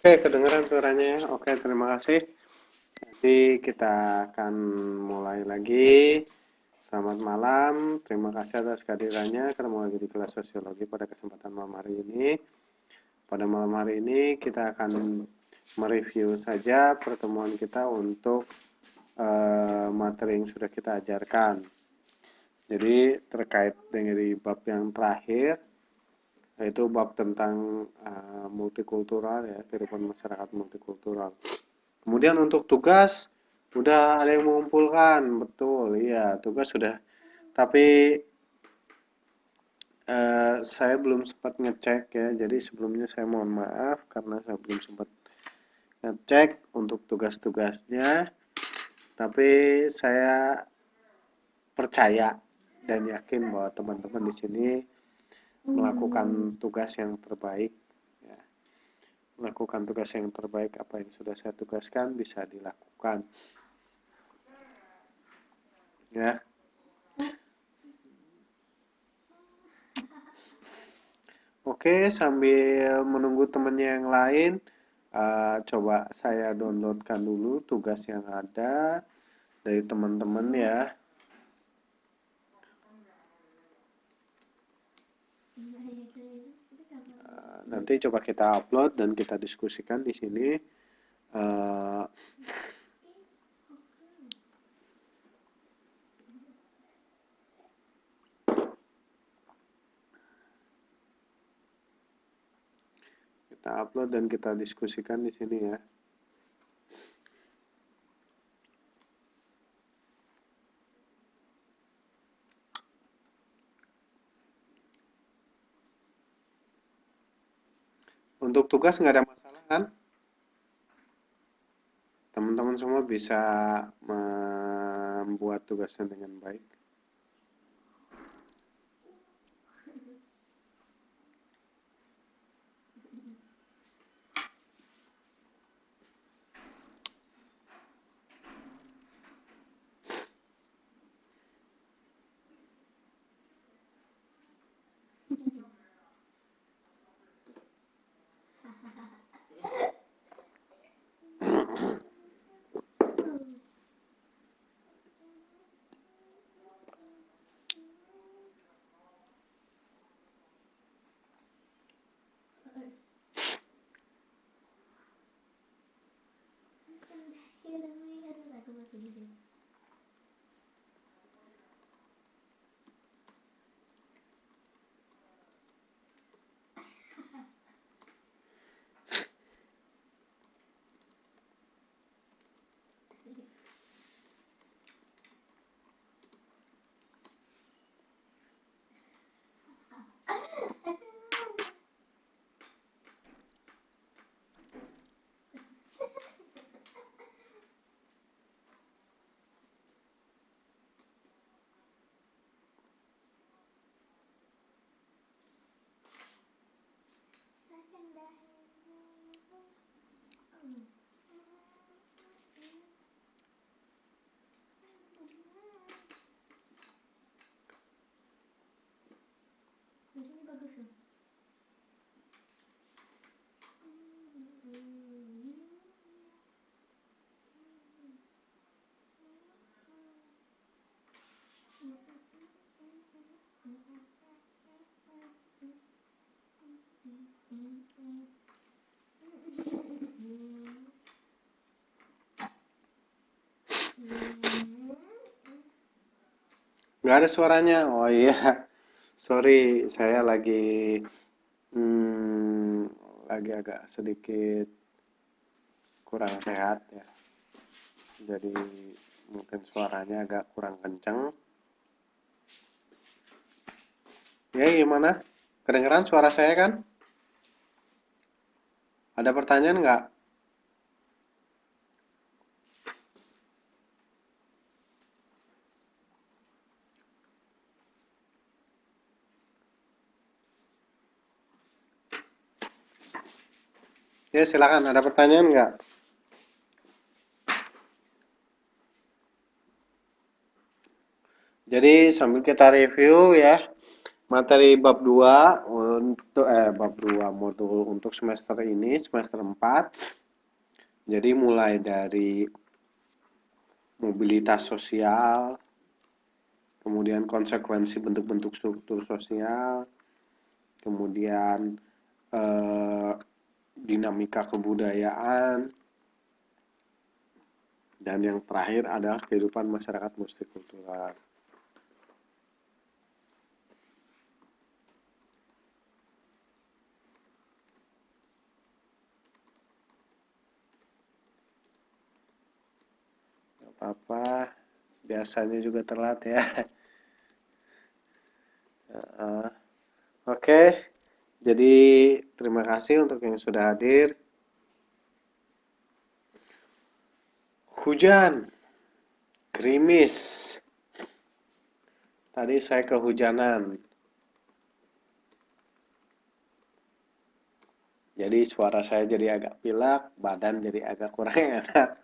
Oke, kedengaran suaranya ya. Oke, terima kasih. Jadi kita akan mulai lagi. Selamat malam, terima kasih atas kehadirannya. Ketemu lagi di kelas sosiologi pada kesempatan malam hari ini. Pada malam hari ini kita akan mereview saja pertemuan kita untuk materi yang sudah kita ajarkan. Jadi terkait dengan di bab yang terakhir, yaitu bab tentang multikultural ya, kehidupan masyarakat multikultural. Kemudian untuk tugas udah ada yang mengumpulkan, betul, iya tugas sudah. Tapi saya belum sempat ngecek ya, jadi sebelumnya saya mohon maaf karena saya belum sempat ngecek untuk tugas-tugasnya. Tapi saya percaya dan yakin bahwa teman-teman di sini melakukan tugas yang terbaik. Ya. Melakukan tugas yang terbaik, apa yang sudah saya tugaskan bisa dilakukan. Ya. Oke, sambil menunggu temannya yang lain, coba saya downloadkan dulu tugas yang ada dari teman-teman ya. Nanti coba kita upload dan kita diskusikan di sini. Uh, kita upload dan kita diskusikan di sini ya. Untuk tugas nggak ada masalah kan? Teman-teman semua bisa membuat tugasnya dengan baik. Nggak ada suaranya. Oh iya, sorry, saya hmm, lagi agak sedikit kurang sehat ya. Jadi mungkin suaranya agak kurang kencang. Ya gimana? Kedengeran suara saya kan? Ada pertanyaan nggak? Ya silakan. Ada pertanyaan nggak? Jadi sambil kita review ya, Materi bab 2 untuk bab 2 modul untuk semester ini, semester 4. Jadi mulai dari mobilitas sosial, kemudian konsekuensi bentuk-bentuk struktur sosial, kemudian dinamika kebudayaan, dan yang terakhir adalah kehidupan masyarakat multikultural. Apa biasanya juga telat ya. Oke, jadi terima kasih untuk yang sudah hadir. Hujan, gerimis. Tadi saya kehujanan. Jadi suara saya jadi agak pilek, badan jadi agak kurang enak.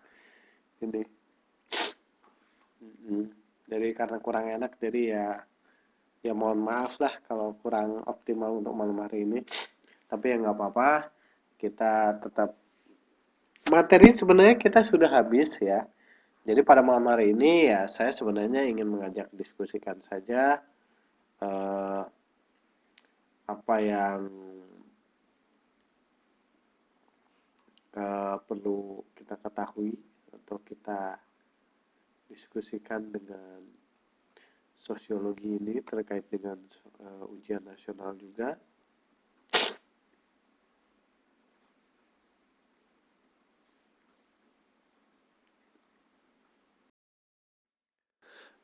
Ini. Jadi karena kurang enak, jadi ya mohon maaf lah kalau kurang optimal untuk malam hari ini. Tapi ya nggak apa-apa, kita tetap materi sebenarnya kita sudah habis ya. Jadi pada malam hari ini ya saya sebenarnya ingin mengajak diskusikan saja apa yang perlu kita ketahui atau kita diskusikan dengan sosiologi ini terkait dengan ujian nasional juga.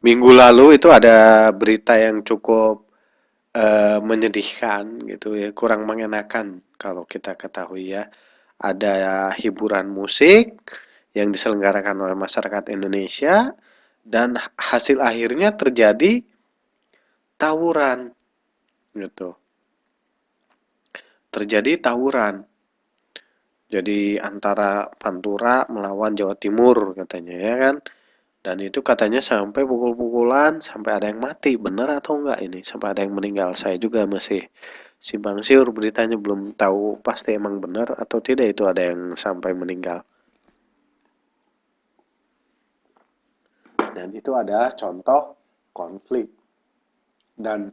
Minggu lalu itu ada berita yang cukup menyedihkan gitu ya, kurang mengenakan kalau kita ketahui ya. Ada hiburan musik yang diselenggarakan oleh masyarakat Indonesia dan hasil akhirnya terjadi tawuran gitu. Terjadi tawuran. Jadi antara Pantura melawan Jawa Timur katanya ya kan. Dan itu katanya sampai pukul-pukulan, sampai ada yang mati. Benar atau enggak ini? Sampai ada yang meninggal. Saya juga masih simpang siur beritanya, belum tahu pasti emang benar atau tidak itu ada yang sampai meninggal. Dan itu adalah contoh konflik. Dan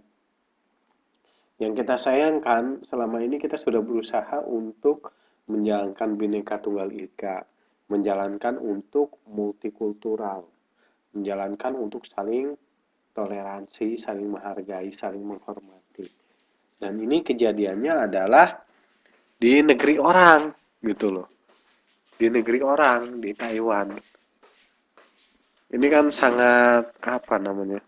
yang kita sayangkan selama ini kita sudah berusaha untuk menjalankan Bhinneka Tunggal Ika, menjalankan untuk multikultural, menjalankan untuk saling toleransi, saling menghargai, saling menghormati. Dan ini kejadiannya adalah di negeri orang, gitu loh. Di negeri orang, di Taiwan. Ini kan sangat, apa namanya,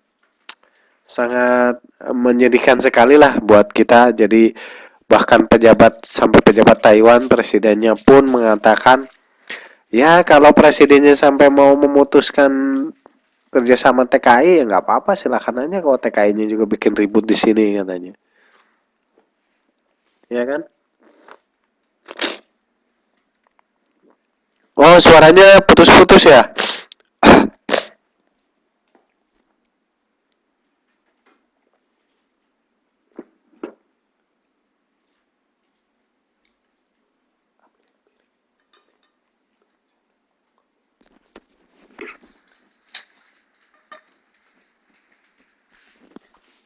sangat menyedihkan sekali lah buat kita. Jadi bahkan pejabat, sampai pejabat Taiwan, presidennya pun mengatakan, ya kalau presidennya sampai mau memutuskan kerjasama TKI ya nggak apa-apa, silakan aja kalau TKI-nya juga bikin ribut di sini katanya. Ya kan? Oh, suaranya putus-putus ya?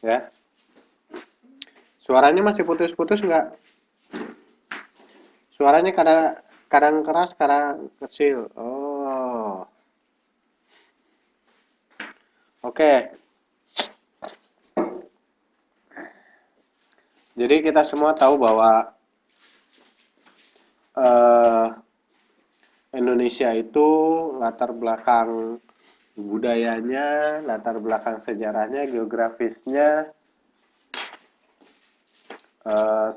Ya. Suaranya masih putus-putus nggak? Suaranya kadang kadang keras, kadang kecil. Oh. Oke. Jadi kita semua tahu bahwa eh, Indonesia itu latar belakang budayanya, latar belakang sejarahnya, geografisnya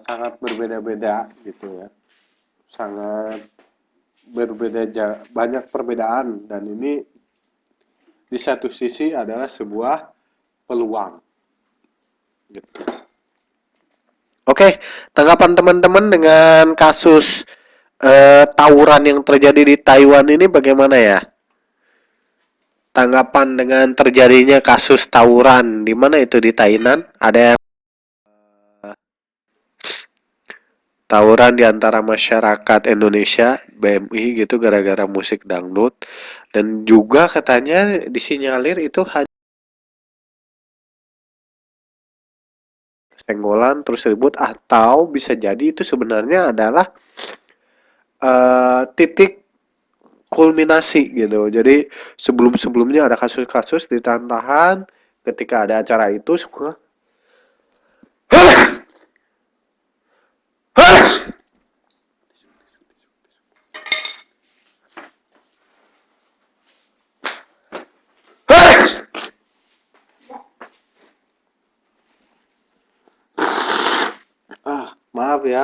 sangat berbeda-beda gitu ya. Sangat berbeda, banyak perbedaan, dan ini di satu sisi adalah sebuah peluang gitu. Oke, tanggapan teman-teman dengan kasus tawuran yang terjadi di Taiwan ini bagaimana ya? Tanggapan dengan terjadinya kasus tawuran di mana itu, di Thailand? Ada yang tawuran di antara masyarakat Indonesia BMI gitu gara-gara musik dangdut, dan juga katanya disinyalir itu hanya senggolan terus ribut, atau bisa jadi itu sebenarnya adalah titik kulminasi gitu. Jadi sebelum-sebelumnya ada kasus-kasus ditahan-tahan, ketika ada acara itu semua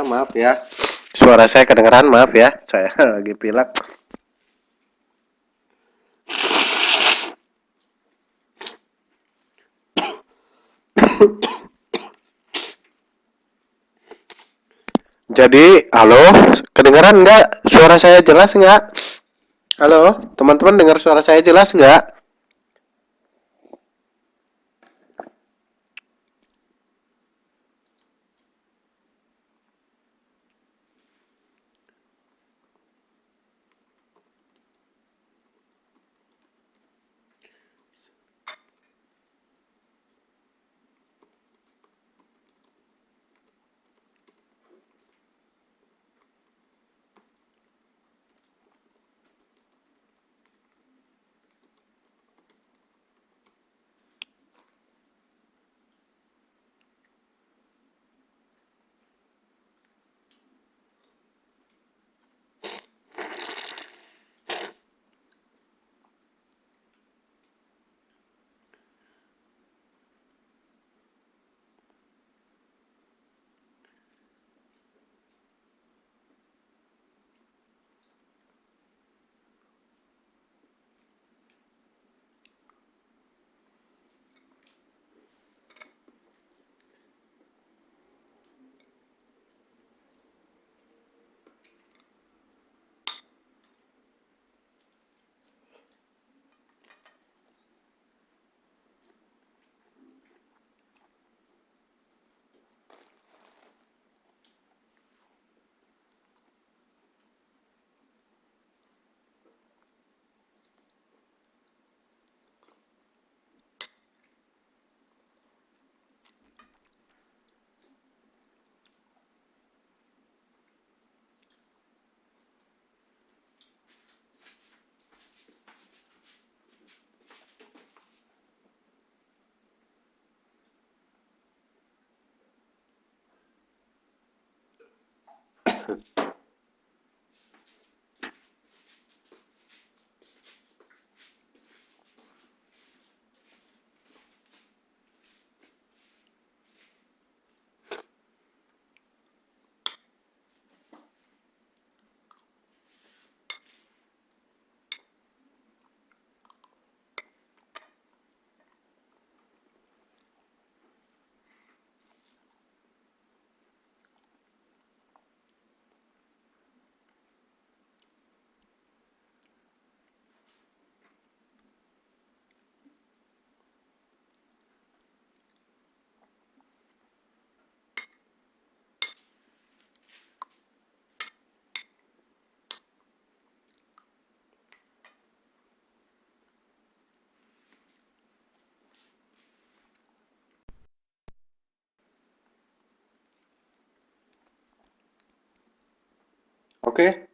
maaf ya. Suara saya kedengeran, maaf ya. Saya lagi pilek. Jadi, halo, kedengeran nggak? Suara saya jelas nggak? Halo, teman-teman dengar suara saya jelas nggak? Oke,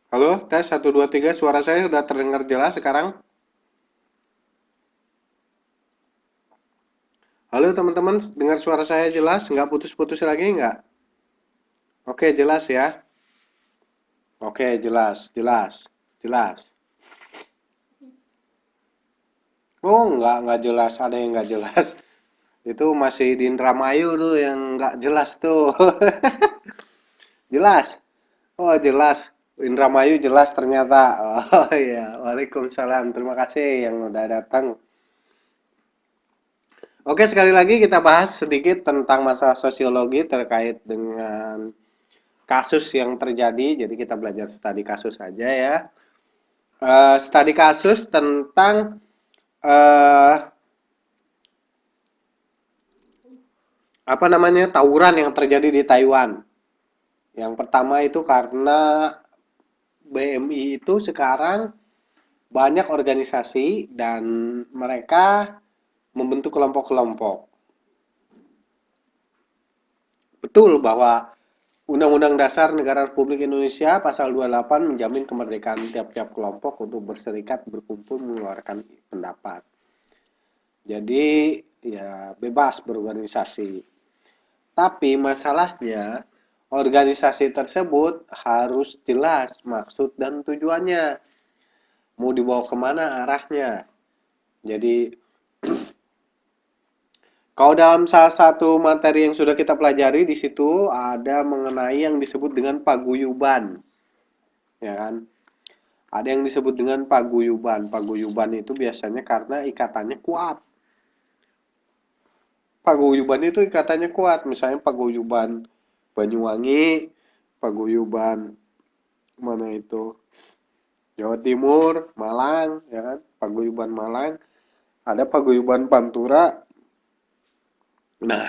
halo, tes 1 2 3. Suara saya sudah terdengar jelas sekarang? Halo teman-teman, dengar suara saya jelas? Nggak putus-putus lagi nggak? Oke, jelas ya. Oke, jelas, jelas, jelas. Oh, nggak jelas. Ada yang nggak jelas. Itu masih di Indramayu tuh yang nggak jelas tuh. Jelas. Oh, jelas. Indramayu jelas ternyata. Oh iya, Waalaikumsalam. Terima kasih yang udah datang. Oke, sekali lagi kita bahas sedikit tentang masalah sosiologi terkait dengan kasus yang terjadi. Jadi kita belajar studi kasus saja ya. Studi kasus tentang eh, apa namanya, tawuran yang terjadi di Taiwan. Yang pertama itu karena BMI itu sekarang banyak organisasi dan mereka membentuk kelompok-kelompok. Betul bahwa Undang-Undang Dasar Negara Republik Indonesia Pasal 28 menjamin kemerdekaan tiap-tiap kelompok untuk berserikat, berkumpul, mengeluarkan pendapat. Jadi ya bebas berorganisasi. Tapi masalahnya organisasi tersebut harus jelas maksud dan tujuannya. Mau dibawa kemana arahnya. Jadi kalau dalam salah satu materi yang sudah kita pelajari di situ ada mengenai yang disebut dengan paguyuban, ya kan? Ada yang disebut dengan paguyuban. Paguyuban itu biasanya karena ikatannya kuat. Paguyuban itu ikatannya kuat, misalnya paguyuban Banyuwangi, paguyuban mana itu Jawa Timur, Malang, ya kan? Paguyuban Malang, ada paguyuban Pantura. Nah,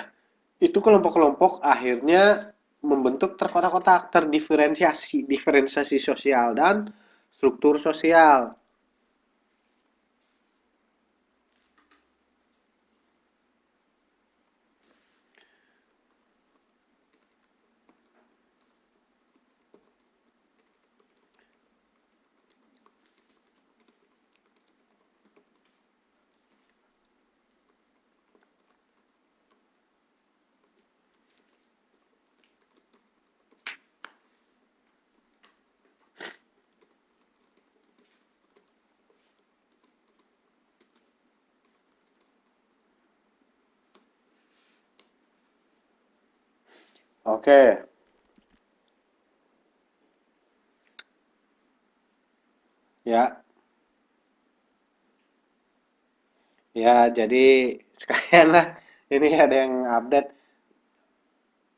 itu kelompok-kelompok akhirnya membentuk terkotak-kotak, diferensiasi sosial dan struktur sosial. Oke, ya, ya, jadi sekalian lah. Ini ada yang update.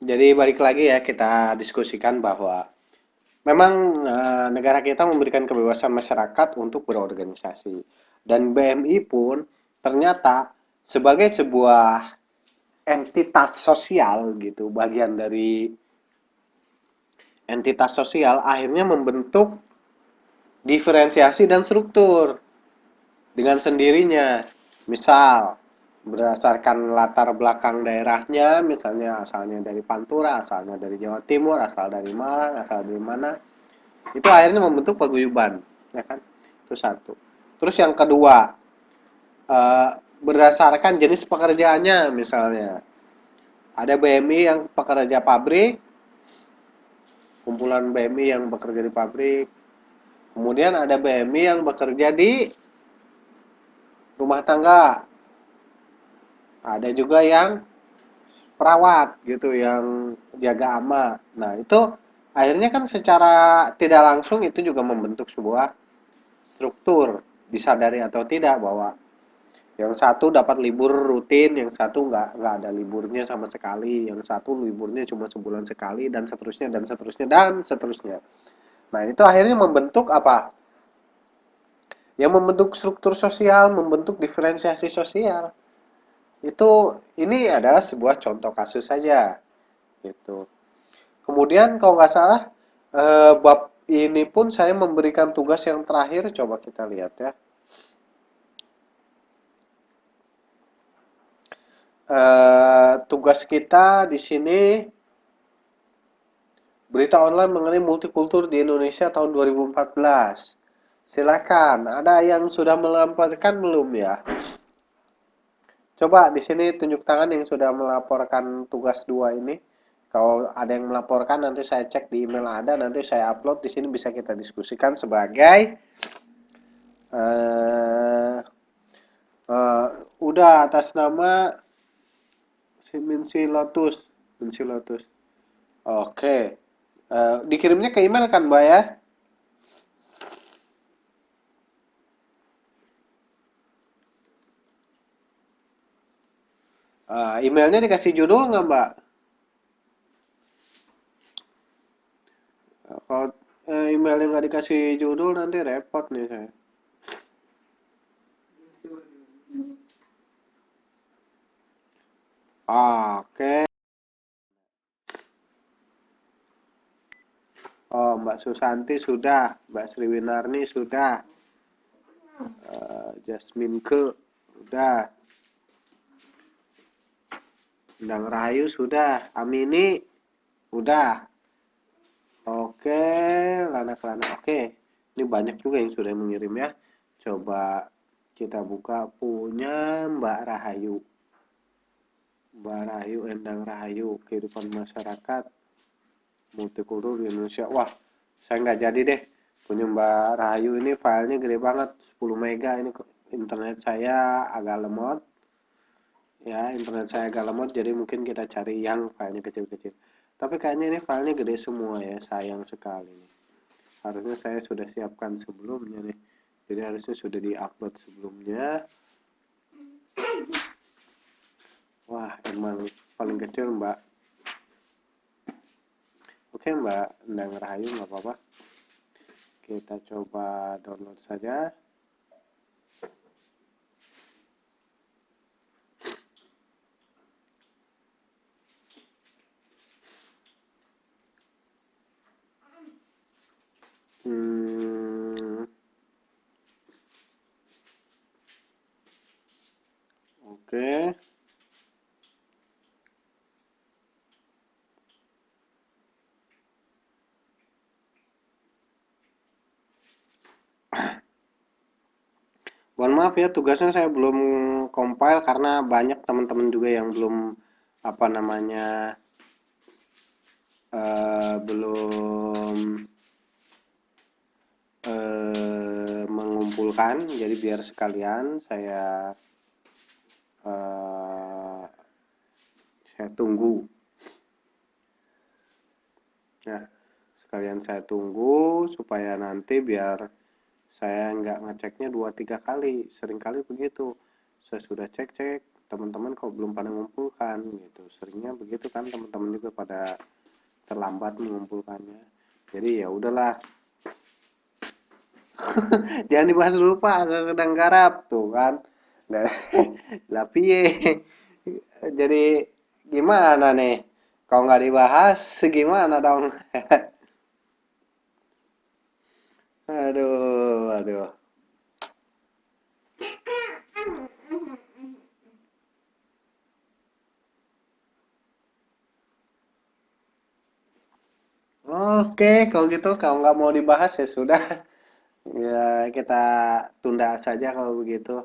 Jadi balik lagi ya kita diskusikan bahwa memang negara kita memberikan kebebasan masyarakat untuk berorganisasi dan BMI pun ternyata sebagai sebuah entitas sosial gitu, bagian dari entitas sosial akhirnya membentuk diferensiasi dan struktur dengan sendirinya. Misal berdasarkan latar belakang daerahnya, misalnya asalnya dari Pantura, asalnya dari Jawa Timur, asal dari Malang, asal dari mana, itu akhirnya membentuk paguyuban, ya kan? Itu satu. Terus yang kedua, eh, berdasarkan jenis pekerjaannya, misalnya ada BMI yang pekerja pabrik, kumpulan BMI yang bekerja di pabrik, kemudian ada BMI yang bekerja di rumah tangga, ada juga yang perawat gitu, yang jaga ama. Nah itu akhirnya kan secara tidak langsung itu juga membentuk sebuah struktur, disadari atau tidak bahwa yang satu dapat libur rutin, yang satu nggak ada liburnya sama sekali, yang satu liburnya cuma sebulan sekali, dan seterusnya dan seterusnya dan seterusnya. Nah itu akhirnya membentuk apa? Yang membentuk struktur sosial, membentuk diferensiasi sosial. Itu ini adalah sebuah contoh kasus saja, gitu. Kemudian kalau nggak salah bab ini pun saya memberikan tugas yang terakhir, coba kita lihat ya. Tugas kita di sini berita online mengenai multikultur di Indonesia tahun 2014. Silakan, ada yang sudah melaporkan belum ya? Coba di sini tunjuk tangan yang sudah melaporkan tugas 2 ini. Kalau ada yang melaporkan nanti saya cek di email ada, nanti saya upload di sini bisa kita diskusikan sebagai eh eh, udah atas nama si Minsi Lotus, Minsi Lotus. Oke. Dikirimnya ke email kan, Mbak ya? Emailnya dikasih judul nggak, Mbak? Kalau emailnya nggak dikasih judul nanti repot nih saya. Oke. Mbak Susanti sudah, Mbak Sriwinarni sudah, Jasmine Ke sudah, Endang Rahayu sudah, Amini udah. Oke, Lana. Oke, ini banyak juga yang sudah mengirim ya. Coba kita buka punya Mbak Rahayu. Mbak Rahayu, Endang Rahayu, kehidupan masyarakat multikultur di Indonesia. Wah, saya nggak jadi deh. Punya Mbak Rahayu ini filenya gede banget, 10 mega. Ini internet saya agak lemot. Ya, internet saya agak lemot, jadi mungkin kita cari yang filenya kecil-kecil. Tapi kayaknya ini filenya gede semua ya, sayang sekali nih. Harusnya saya sudah siapkan sebelumnya nih. Jadi harusnya sudah di-upload sebelumnya. Wah, emang paling kecil Mbak. Oke Mbak Endang Rahayu, nggak apa-apa. Kita coba download saja. Oke. Mohon maaf ya, tugasnya saya belum compile karena banyak teman-teman juga yang belum apa namanya belum mengumpulkan. Jadi biar sekalian saya tunggu. Ya, sekalian saya tunggu supaya nanti biar saya nggak ngeceknya 2-3 kali. Seringkali begitu. Saya sudah cek-cek, teman-teman kok belum pada mengumpulkan gitu. Seringnya begitu kan, teman-teman juga pada terlambat mengumpulkannya. Jadi ya udahlah. Jangan dibahas dulu Pak, saya sedang garap tuh kan. Lah piye? Jadi gimana nih? Kalau nggak dibahas, gimana dong? Aduh. Oke, kalau gitu kalau nggak mau dibahas ya sudah. Ya kita tunda saja kalau begitu.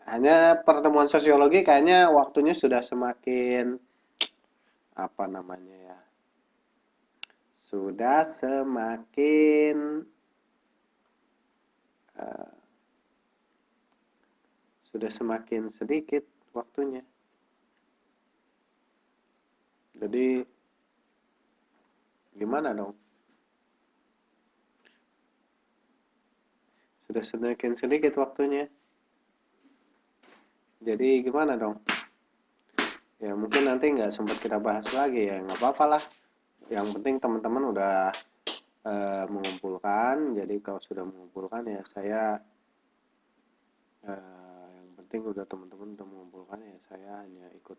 Hanya pertemuan sosiologi kayaknya waktunya sudah semakin apa namanya ya? Sudah semakin uh, sudah semakin sedikit waktunya. Jadi gimana dong? Sudah semakin sedikit waktunya. Jadi gimana dong? Ya mungkin nanti nggak sempat kita bahas lagi ya, nggak apa-apa lah. Yang penting teman-teman udah mengumpulkan. Jadi kalau sudah mengumpulkan ya saya yang penting udah teman-teman udah mengumpulkan ya saya hanya ikut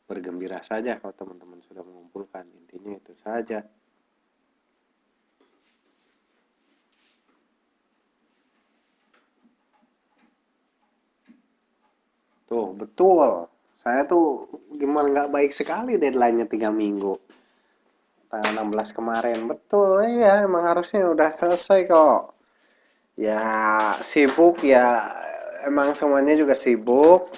bergembira saja kalau teman-teman sudah mengumpulkan. Intinya itu saja. Tuh, betul. Saya tuh gimana nggak baik sekali deadline-nya 3 minggu. Tanggal 16 kemarin. Betul, iya emang harusnya udah selesai kok. Ya sibuk ya, emang semuanya juga sibuk.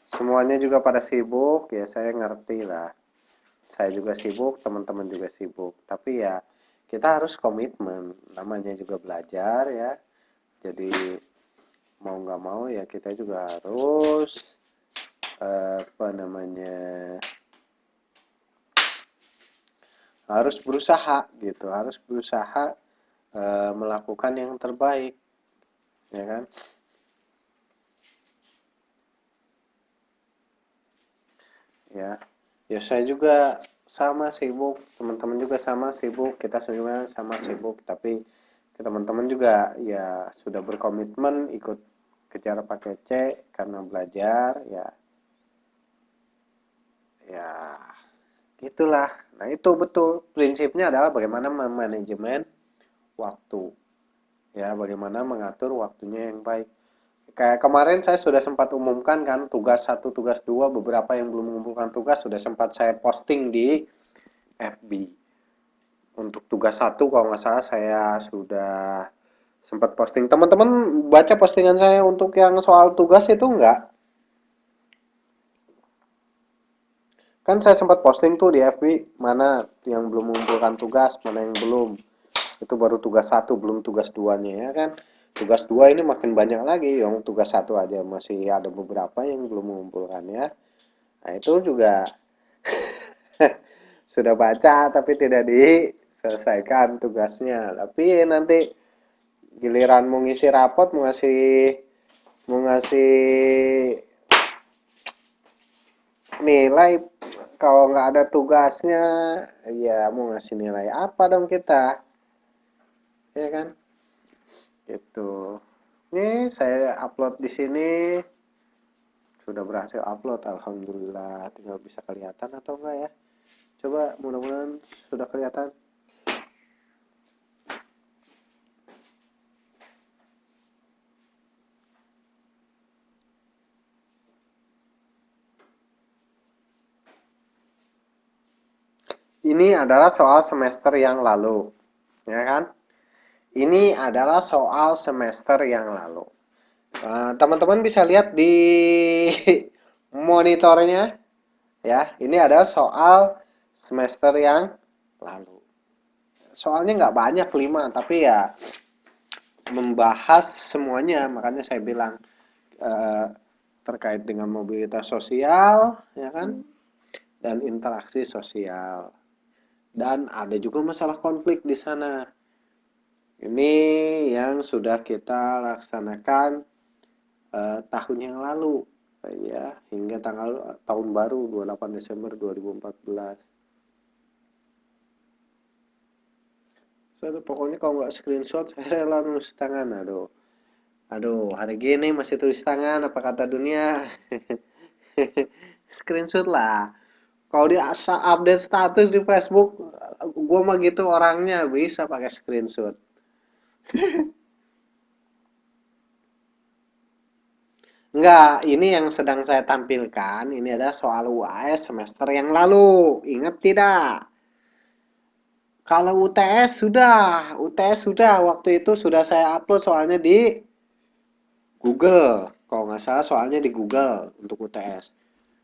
Semuanya juga pada sibuk, ya saya ngerti lah. Saya juga sibuk, teman-teman juga sibuk. Tapi ya kita harus komitmen, namanya juga belajar ya. Jadi mau nggak mau ya kita juga harus apa namanya harus berusaha gitu, harus berusaha melakukan yang terbaik, ya kan? Ya, ya saya juga sama sibuk, teman-teman juga sama sibuk, kita semua sama sibuk, tapi teman-teman juga ya sudah berkomitmen ikut kejar paket C karena belajar ya ya Itulah. Nah, itu betul. Prinsipnya adalah bagaimana memanajemen waktu. Ya, bagaimana mengatur waktunya yang baik. Kayak kemarin saya sudah sempat umumkan kan tugas satu, tugas dua, beberapa yang belum mengumpulkan tugas sudah sempat saya posting di FB. Untuk tugas satu kalau nggak salah saya sudah sempat posting. Teman-teman baca postingan saya untuk yang soal tugas itu enggak? Kan saya sempat posting tuh di FB mana yang belum mengumpulkan tugas, mana yang belum. Itu baru tugas satu, belum tugas duanya ya kan. Tugas dua ini makin banyak lagi, yang tugas satu aja masih ada beberapa yang belum mengumpulkan ya. Nah itu juga sudah baca tapi tidak diselesaikan tugasnya. Tapi nanti giliran mau ngisi rapot, mau ngasih nilai, kalau nggak ada tugasnya ya mau ngasih nilai apa dong kita, ya kan? Gitu. Ini saya upload di sini, sudah berhasil upload, alhamdulillah. Tinggal bisa kelihatan atau enggak ya? Coba, mudah-mudahan sudah kelihatan. Ini adalah soal semester yang lalu, ya kan? Ini adalah soal semester yang lalu. Teman-teman bisa lihat di monitornya, ya. Ini adalah soal semester yang lalu. Soalnya nggak banyak 5, tapi ya membahas semuanya. Makanya saya bilang eh, terkait dengan mobilitas sosial, ya kan, dan interaksi sosial. Dan ada juga masalah konflik di sana. Ini yang sudah kita laksanakan tahun yang lalu, ya, hingga tahun baru 28 Desember 2014. So, pokoknya kalau nggak screenshot saya rela nulis tangan. Aduh, hari gini masih tulis tangan, apa kata dunia? Screenshot lah. Kalau di update status di Facebook, gue mah gitu orangnya bisa pakai screenshot. Enggak, ini yang sedang saya tampilkan. Ini adalah soal UAS semester yang lalu. Ingat tidak? Kalau UTS sudah. Waktu itu sudah saya upload soalnya di Google. Kalau nggak salah soalnya di Google untuk UTS.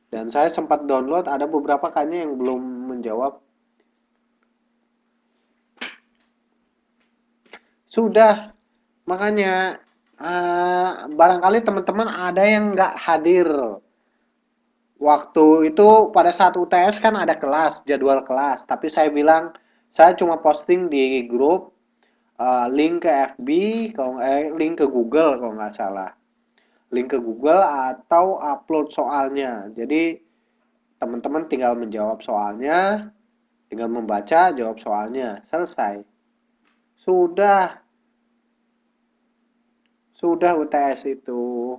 Dan saya sempat download, ada beberapa kayaknya yang belum menjawab. Sudah, makanya barangkali teman-teman ada yang nggak hadir. Waktu itu pada saat UTS kan ada kelas, jadwal kelas. Tapi saya bilang, saya cuma posting di grup link ke FB, link ke Google kalau nggak salah. Link ke Google atau upload soalnya. Jadi teman-teman tinggal menjawab soalnya, tinggal membaca, jawab soalnya, selesai. Sudah, sudah UTS itu.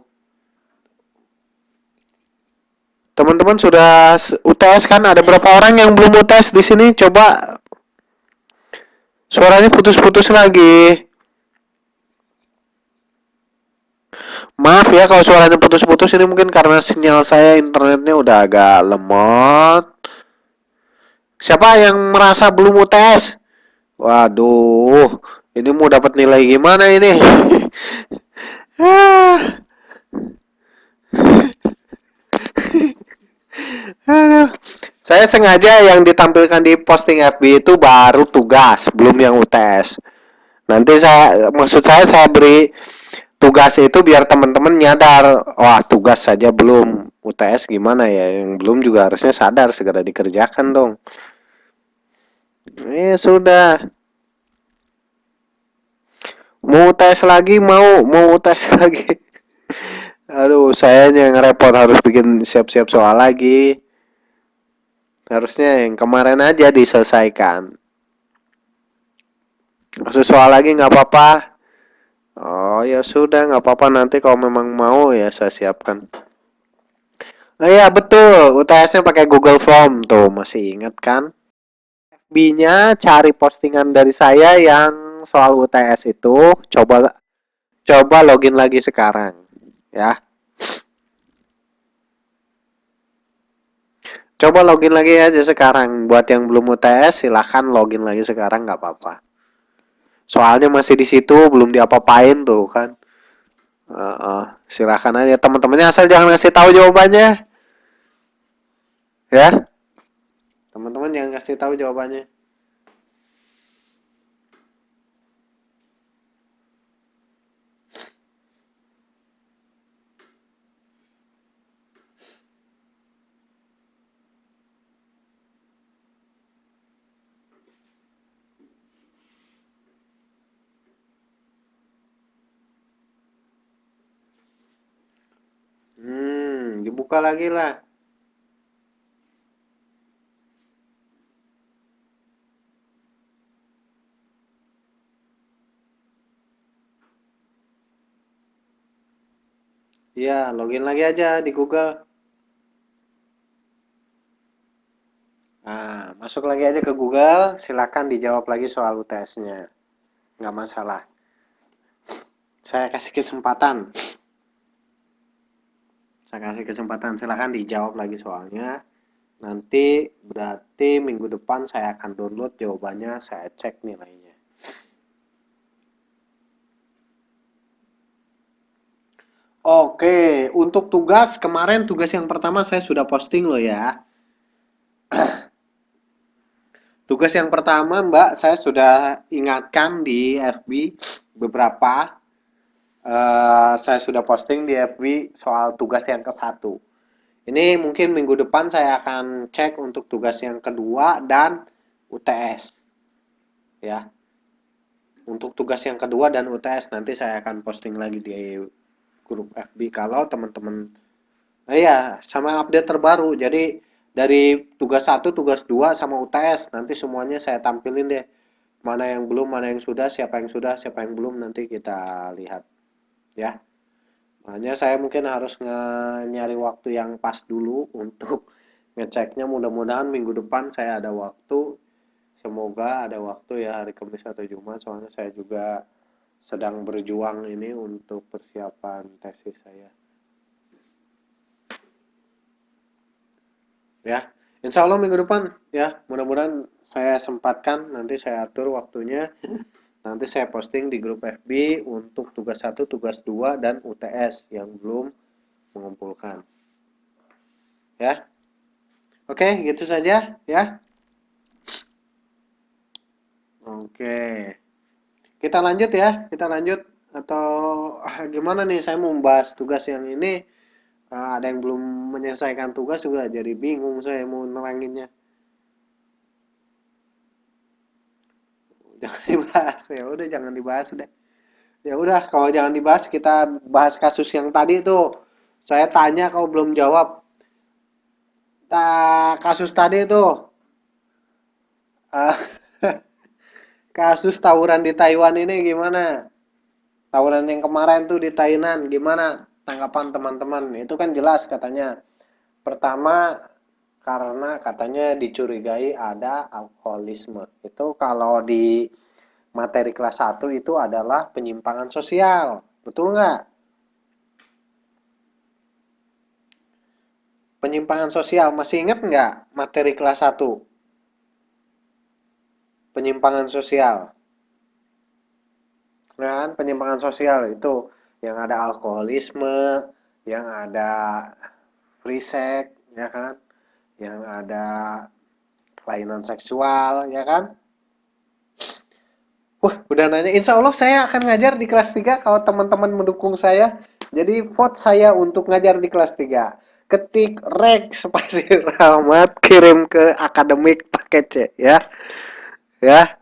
Teman-teman sudah UTS kan? Ada berapa orang yang belum UTS di sini? Coba, suaranya putus-putus lagi. Maaf ya kalau suaranya putus-putus, ini mungkin karena sinyal saya internetnya udah agak lemot. Siapa yang merasa belum UTS? Waduh, ini mau dapat nilai gimana ini? Ah, aduh. Saya sengaja yang ditampilkan di posting FB itu baru tugas, belum yang UTS. Nanti maksud saya beri tugas itu biar teman-teman nyadar, wah tugas saja belum, UTS gimana ya? Yang belum juga harusnya sadar, segera dikerjakan dong. Sudah, mau UTS lagi, mau UTS lagi. Aduh, saya yang repot harus bikin siap-siap soal lagi. Harusnya yang kemarin aja diselesaikan. Masuk soal lagi nggak apa-apa. Oh ya sudah, nggak apa-apa, nanti kalau memang mau ya saya siapkan. Oh iya betul, UTS-nya pakai Google Form tuh, masih inget kan? FB-nya cari postingan dari saya yang soal UTS itu, coba coba login lagi sekarang, ya. Coba login lagi aja sekarang. Buat yang belum UTS, silahkan login lagi sekarang, nggak apa-apa. Soalnya masih di situ, belum diapa-apain tuh kan. Silahkan aja teman-temannya, asal jangan ngasih tahu jawabannya, ya. Teman-teman jangan kasih tahu jawabannya. Dibuka lagi lah. Iya, login lagi aja di Google. Nah, masuk lagi aja ke Google, silakan dijawab lagi soal UTS-nya. Nggak masalah. Saya kasih kesempatan. Saya kasih kesempatan, silakan dijawab lagi soalnya. Nanti berarti minggu depan saya akan download jawabannya, saya cek nilainya. Oke, untuk tugas kemarin tugas yang pertama saya sudah posting loh ya. Tugas yang pertama Mbak saya sudah ingatkan di FB beberapa. Saya sudah posting di FB soal tugas yang ke satu. Ini mungkin minggu depan saya akan cek untuk tugas yang kedua dan UTS. Ya, untuk tugas yang kedua dan UTS nanti saya akan posting lagi di grup FB kalau teman-teman. Nah, iya, sama update terbaru. Jadi dari tugas satu, tugas 2 sama UTS nanti semuanya saya tampilin deh. Mana yang belum, mana yang sudah, siapa yang belum nanti kita lihat ya. Makanya saya mungkin harus nyari waktu yang pas dulu untuk ngeceknya. Mudah-mudahan minggu depan saya ada waktu. Semoga ada waktu ya hari Kamis atau Jumat. Soalnya saya juga sedang berjuang ini untuk persiapan tesis saya. Ya, insya Allah minggu depan ya. Mudah-mudahan saya sempatkan. Nanti saya atur waktunya. Nanti saya posting di grup FB untuk tugas satu, tugas 2 dan UTS yang belum mengumpulkan. Ya. Oke, gitu saja ya. Oke. Kita lanjut ya, kita lanjut atau gimana nih saya mau membahas tugas yang ini, ada yang belum menyelesaikan tugas juga jadi bingung saya mau neranginnya. Jangan dibahas ya, udah jangan dibahas deh. Ya udah kalau jangan dibahas kita bahas kasus yang tadi tuh. Saya tanya kau belum jawab. Kasus tadi tuh, eh, kasus tawuran di Taiwan ini gimana? Tawuran yang kemarin tuh di Thailand gimana tanggapan teman-teman? Itu kan jelas katanya. Pertama karena katanya dicurigai ada alkoholisme. Itu kalau di materi kelas satu itu adalah penyimpangan sosial. Betul nggak? Penyimpangan sosial. Masih ingat nggak materi kelas satu? Penyimpangan sosial. Nah, kan penyimpangan sosial itu yang ada alkoholisme, yang ada free sex, ya kan? Yang ada kelainan seksual, ya kan? Wah, udah nanya. Insya Allah saya akan ngajar di kelas 3 kalau teman-teman mendukung saya. Jadi vote saya untuk ngajar di kelas 3. Ketik rek spasi Rahmat, kirim ke akademik paket C ya. Ya.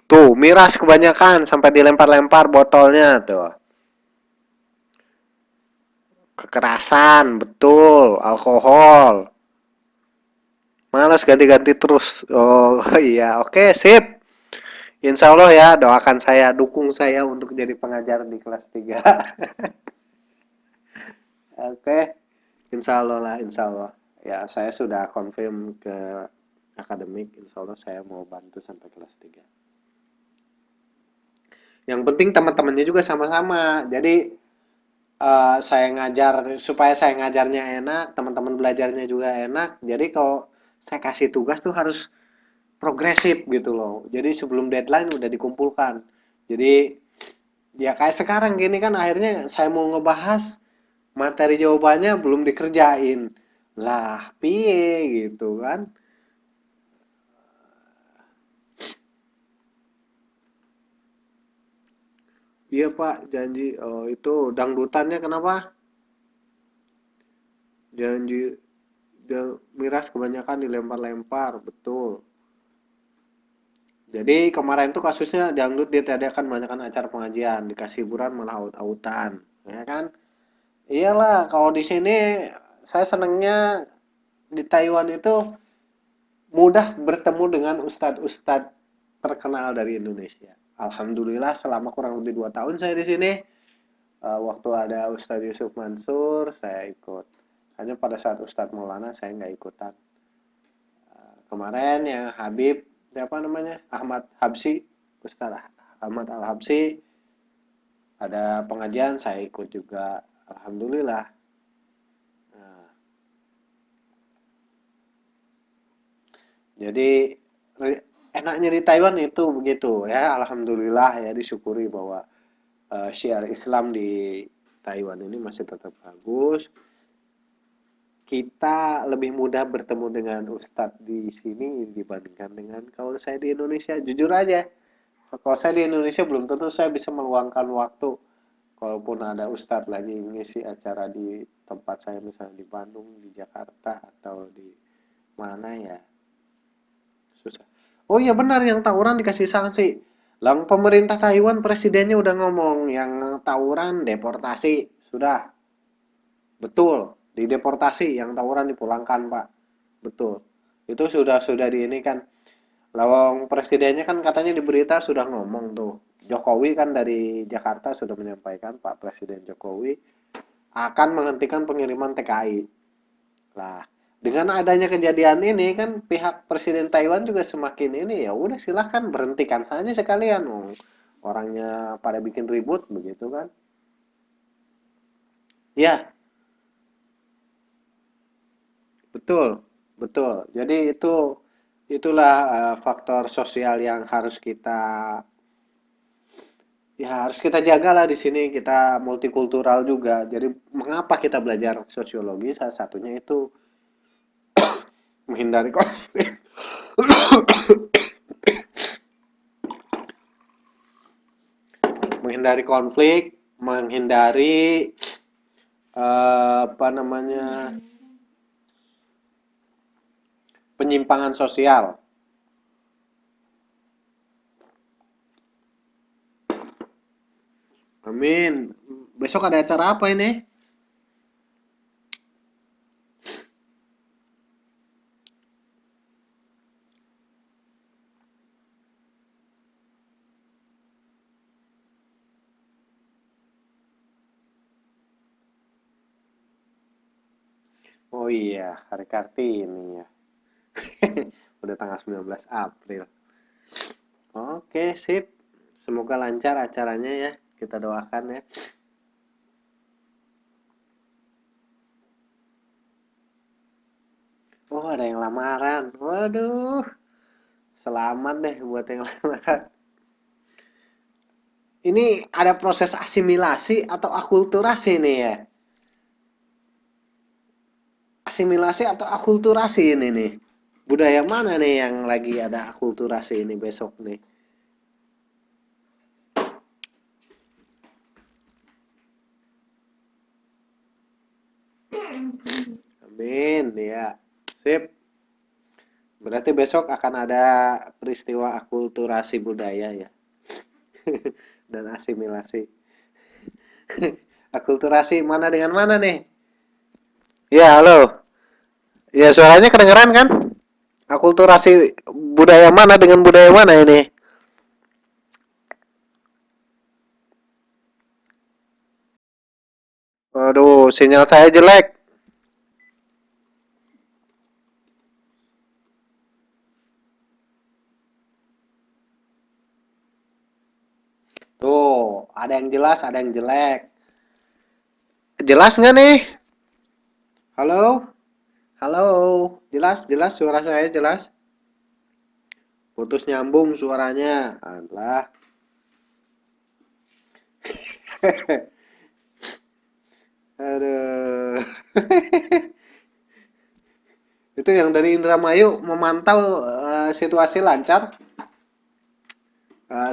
Tuh, miras kebanyakan sampai dilempar-lempar botolnya tuh. Kekerasan, betul, alkohol. Malas ganti-ganti terus. Oh iya, oke, sip. Insya Allah ya, doakan saya, dukung saya untuk jadi pengajar di kelas 3. Oke, insya Allah lah, insya Allah. Ya, saya sudah confirm ke akademik, insya Allah saya mau bantu sampai kelas 3. Yang penting teman-temannya juga sama-sama. Jadi saya ngajar supaya saya ngajarnya enak, teman-teman belajarnya juga enak. Jadi kalau saya kasih tugas tuh harus progresif gitu loh. Jadi sebelum deadline udah dikumpulkan. Jadi ya kayak sekarang gini kan akhirnya saya mau ngebahas materi jawabannya belum dikerjain. Lah, piye gitu kan. Iya Pak, janji. Oh, itu dangdutannya kenapa? Janji miras kebanyakan dilempar-lempar, betul. Jadi kemarin tuh kasusnya dangdut ditiadakan banyakkan acara pengajian, dikasih hiburan malah aut-autan, ya kan? Iyalah, kalau di sini saya senengnya di Taiwan itu mudah bertemu dengan ustadz-ustadz terkenal dari Indonesia. Alhamdulillah selama kurang lebih 2 tahun saya di sini, waktu ada Ustadz Yusuf Mansur saya ikut. Hanya pada saat Ustadz Maulana saya nggak ikutan. Kemarin yang Habib siapa namanya Ahmad Habsi, Ustadz Ahmad Al Habsi ada pengajian saya ikut juga. Alhamdulillah. Nah, jadi enaknya di Taiwan itu begitu ya. Alhamdulillah ya, disyukuri bahwa syiar Islam di Taiwan ini masih tetap bagus. Kita lebih mudah bertemu dengan ustadz di sini dibandingkan dengan kalau saya di Indonesia. Jujur aja, kalau saya di Indonesia belum tentu saya bisa meluangkan waktu. Kalaupun ada ustadz lagi ngisi acara di tempat saya, misalnya di Bandung, di Jakarta, atau di mana ya, susah. Oh iya benar, yang tawuran dikasih sanksi. Lang pemerintah Taiwan presidennya udah ngomong yang tawuran deportasi. Sudah, betul. Dideportasi, yang tawuran dipulangkan, Pak. Betul. Itu sudah di ini kan. Lawang presidennya kan katanya di berita sudah ngomong tuh. Jokowi kan dari Jakarta sudah menyampaikan, Pak Presiden Jokowi akan menghentikan pengiriman TKI. Lah, dengan adanya kejadian ini kan pihak Presiden Taiwan juga semakin ini, ya udah silahkan berhentikan saja sekalian. Oh, orangnya pada bikin ribut begitu kan. Ya, betul. Betul. Jadi itulah faktor sosial yang harus kita, ya harus kita jaga lah di sini. Kita multikultural juga. Jadi mengapa kita belajar sosiologi? Salah satunya itu menghindari konflik. Menghindari konflik, menghindari apa namanya, penyimpangan sosial. Amin. Besok ada acara apa ini? Oh iya, Hari Kartini ya. Udah tanggal 19 April. Oke, sip. Semoga lancar acaranya ya. Kita doakan ya. Oh, ada yang lamaran. Waduh, selamat deh buat yang lamaran. Ini ada proses asimilasi atau akulturasi nih ya? Asimilasi atau akulturasi ini nih? Budaya mana nih yang lagi ada akulturasi ini besok nih? Amin, ya. Sip. Berarti besok akan ada peristiwa akulturasi budaya ya. Dan asimilasi. Akulturasi mana dengan mana nih? Ya, halo. Ya, suaranya kedengeran kan? Akulturasi budaya mana dengan budaya mana ini? Aduh, sinyal saya jelek. Tuh, ada yang jelas, ada yang jelek. Jelas nggak nih? Halo? Halo? Jelas, jelas suara saya jelas? Putus nyambung suaranya. Alah. Aduh. Itu yang dari Indramayu memantau situasi lancar.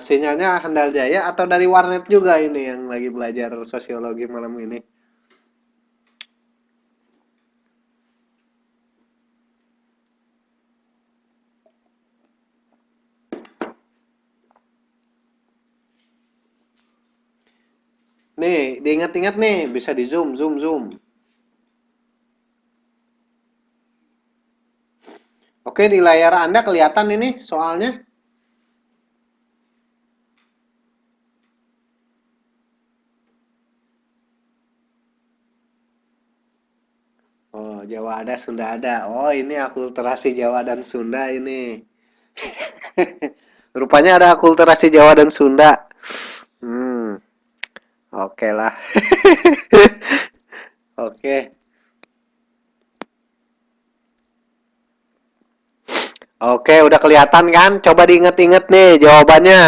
Sinyalnya handal jaya atau dari warnet juga ini yang lagi belajar sosiologi malam ini. Nih, diingat-ingat nih, bisa di zoom, zoom, zoom. Oke, di layar Anda kelihatan ini soalnya. Oh, Jawa ada, Sunda ada. Oh, ini akulturasi Jawa dan Sunda ini. Rupanya ada akulturasi Jawa dan Sunda. Hmm, oke lah. Oke. Oke, udah kelihatan kan? Coba diinget-inget nih jawabannya.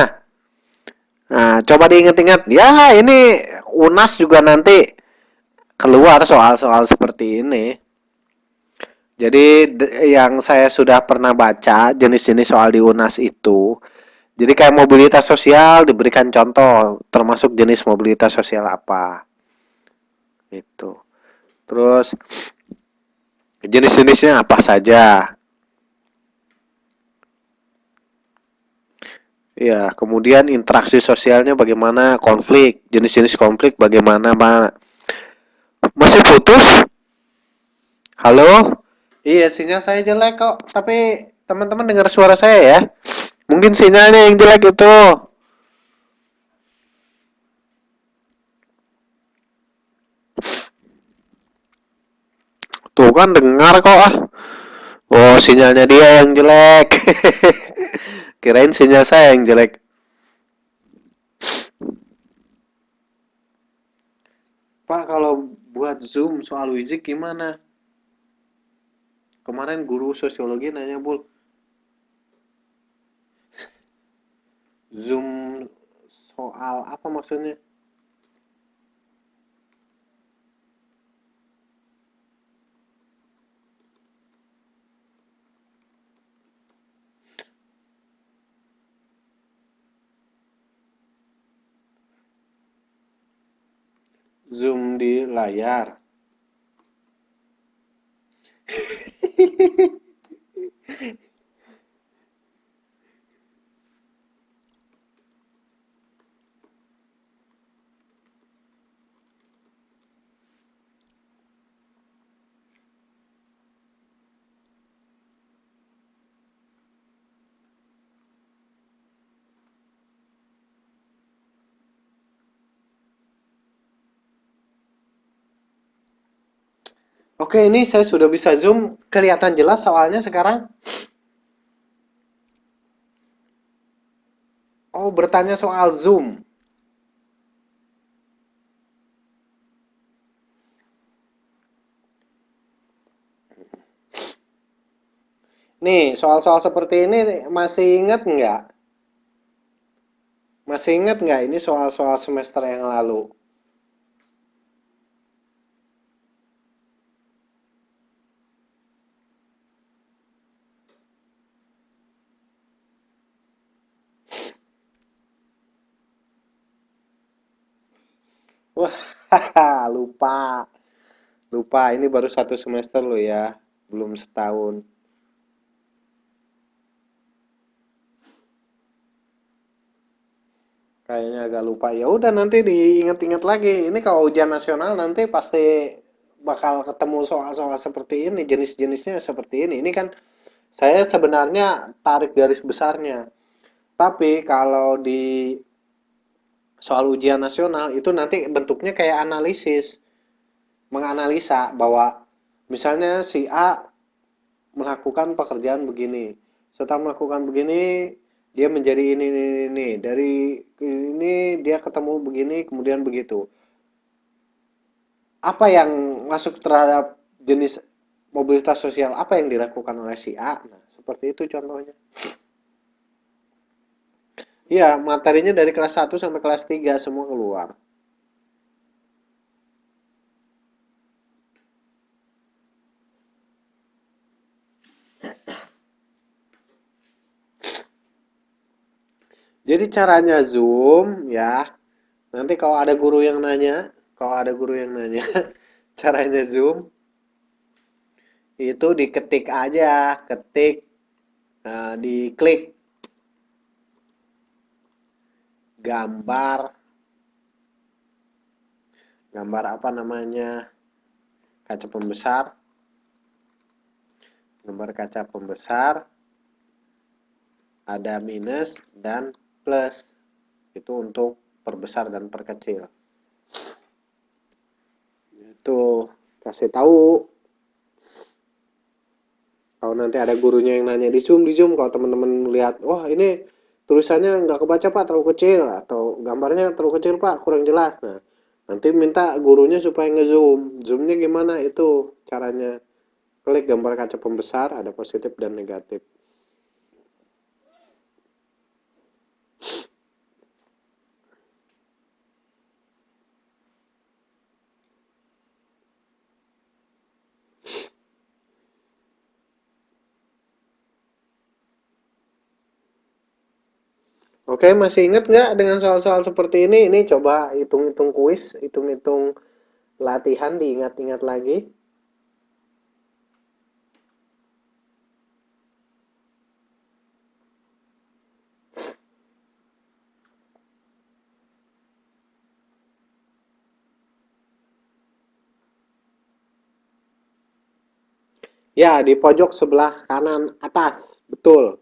Nah, coba diinget-inget. Ya, ini UNAS juga nanti keluar soal-soal seperti ini. Jadi yang saya sudah pernah baca jenis-jenis soal di UNAS itu, jadi kayak mobilitas sosial diberikan contoh, termasuk jenis mobilitas sosial apa itu. Terus jenis-jenisnya apa saja? Ya, kemudian interaksi sosialnya bagaimana, konflik, jenis-jenis konflik bagaimana, Pak? Masih putus? Halo? Iya, sinyal saya jelek kok, tapi teman-teman dengar suara saya ya. Mungkin sinyalnya yang jelek itu. Tuh kan dengar kok ah. Oh, sinyalnya dia yang jelek. Kirain sinyal saya yang jelek. Pak, kalau buat Zoom soal Wizik gimana? Kemarin guru sosiologi nanya, Bul, Zoom soal apa maksudnya? Zoom di layar. Oke, ini saya sudah bisa zoom. Kelihatan jelas soalnya sekarang. Oh, bertanya soal Zoom. Nih, soal-soal seperti ini masih ingat nggak? Masih ingat nggak ini soal-soal semester yang lalu? Wah, lupa. Lupa, ini baru satu semester loh ya. Belum setahun. Kayaknya agak lupa. Ya udah nanti diingat-ingat lagi. Ini kalau ujian nasional nanti pasti bakal ketemu soal-soal seperti ini, jenis-jenisnya seperti ini. Ini kan saya sebenarnya tarik garis besarnya. Tapi kalau di soal ujian nasional itu nanti bentuknya kayak analisis. menganalisa bahwa misalnya si A melakukan pekerjaan begini. Setelah melakukan begini, dia menjadi ini. Dari ini dia ketemu begini, kemudian begitu. Apa yang masuk terhadap jenis mobilitas sosial? Apa yang dilakukan oleh si A? Nah, seperti itu contohnya. Iya, materinya dari kelas 1 sampai kelas 3 semua keluar. Jadi caranya Zoom ya. Nanti kalau ada guru yang nanya, caranya Zoom itu diketik aja, diklik gambar, gambar apa namanya, kaca pembesar, gambar kaca pembesar, ada minus dan plus, itu untuk perbesar dan perkecil. Itu kasih tahu. Kalau nanti ada gurunya yang nanya di zoom kalau teman-teman lihat, wah ini tulisannya nggak kebaca pak, terlalu kecil, atau gambarnya terlalu kecil pak, kurang jelas. Nah, nanti minta gurunya supaya ngezoom. Zoomnya gimana? Itu caranya. Klik gambar kaca pembesar, ada positif dan negatif. Oke, masih ingat nggak dengan soal-soal seperti ini? Ini coba hitung-hitung kuis, hitung-hitung latihan, diingat-ingat lagi. Ya, di pojok sebelah kanan atas, betul.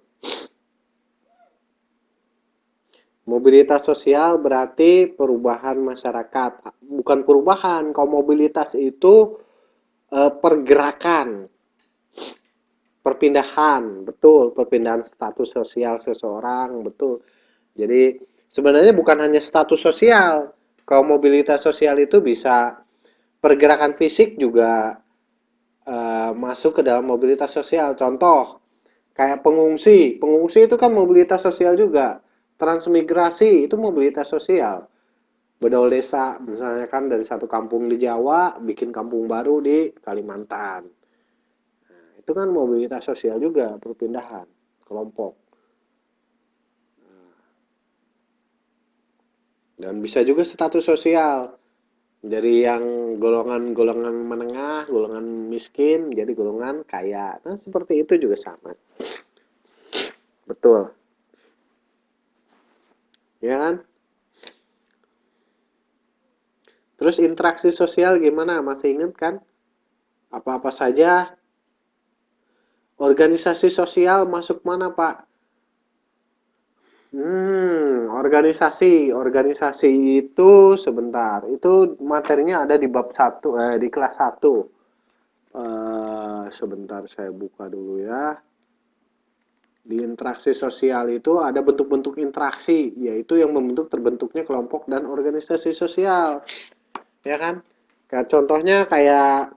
Mobilitas sosial berarti perubahan masyarakat. Bukan perubahan, kalau mobilitas itu pergerakan, perpindahan, betul, perpindahan status sosial seseorang, betul. Jadi sebenarnya bukan hanya status sosial. Kalau mobilitas sosial itu bisa pergerakan fisik juga masuk ke dalam mobilitas sosial. Contoh, kayak pengungsi. Pengungsi itu kan mobilitas sosial juga. Transmigrasi itu mobilitas sosial. Bedol desa, misalnya kan dari satu kampung di Jawa, bikin kampung baru di Kalimantan. Nah, itu kan mobilitas sosial juga, perpindahan kelompok. Dan bisa juga status sosial. Dari yang golongan-golongan menengah, golongan miskin, jadi golongan kaya. Nah, seperti itu juga sama. Betul. Ya kan? Terus interaksi sosial gimana? Masih ingat kan? Apa-apa saja organisasi sosial masuk mana, Pak? Organisasi itu sebentar. Itu materinya ada di bab 1, di kelas 1. Sebentar saya buka dulu ya. Di interaksi sosial itu ada bentuk-bentuk interaksi, yaitu yang membentuk terbentuknya kelompok dan organisasi sosial. Ya kan? Kayak contohnya kayak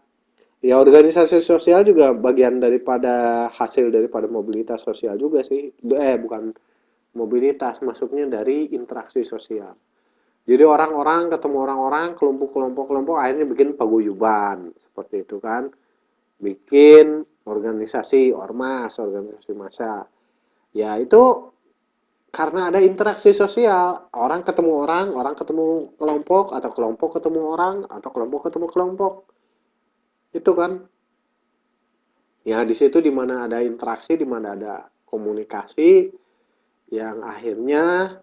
ya organisasi sosial juga bagian daripada hasil daripada mobilitas sosial juga sih. Bukan mobilitas, masuknya dari interaksi sosial. Jadi orang-orang ketemu orang-orang, kelompok-kelompok akhirnya bikin paguyuban, seperti itu kan. Bikin organisasi ormas, organisasi massa. Ya itu karena ada interaksi sosial. Orang ketemu orang ketemu kelompok, atau kelompok ketemu orang, atau kelompok ketemu kelompok. Itu kan. Ya di situ di mana ada interaksi, di mana ada komunikasi, yang akhirnya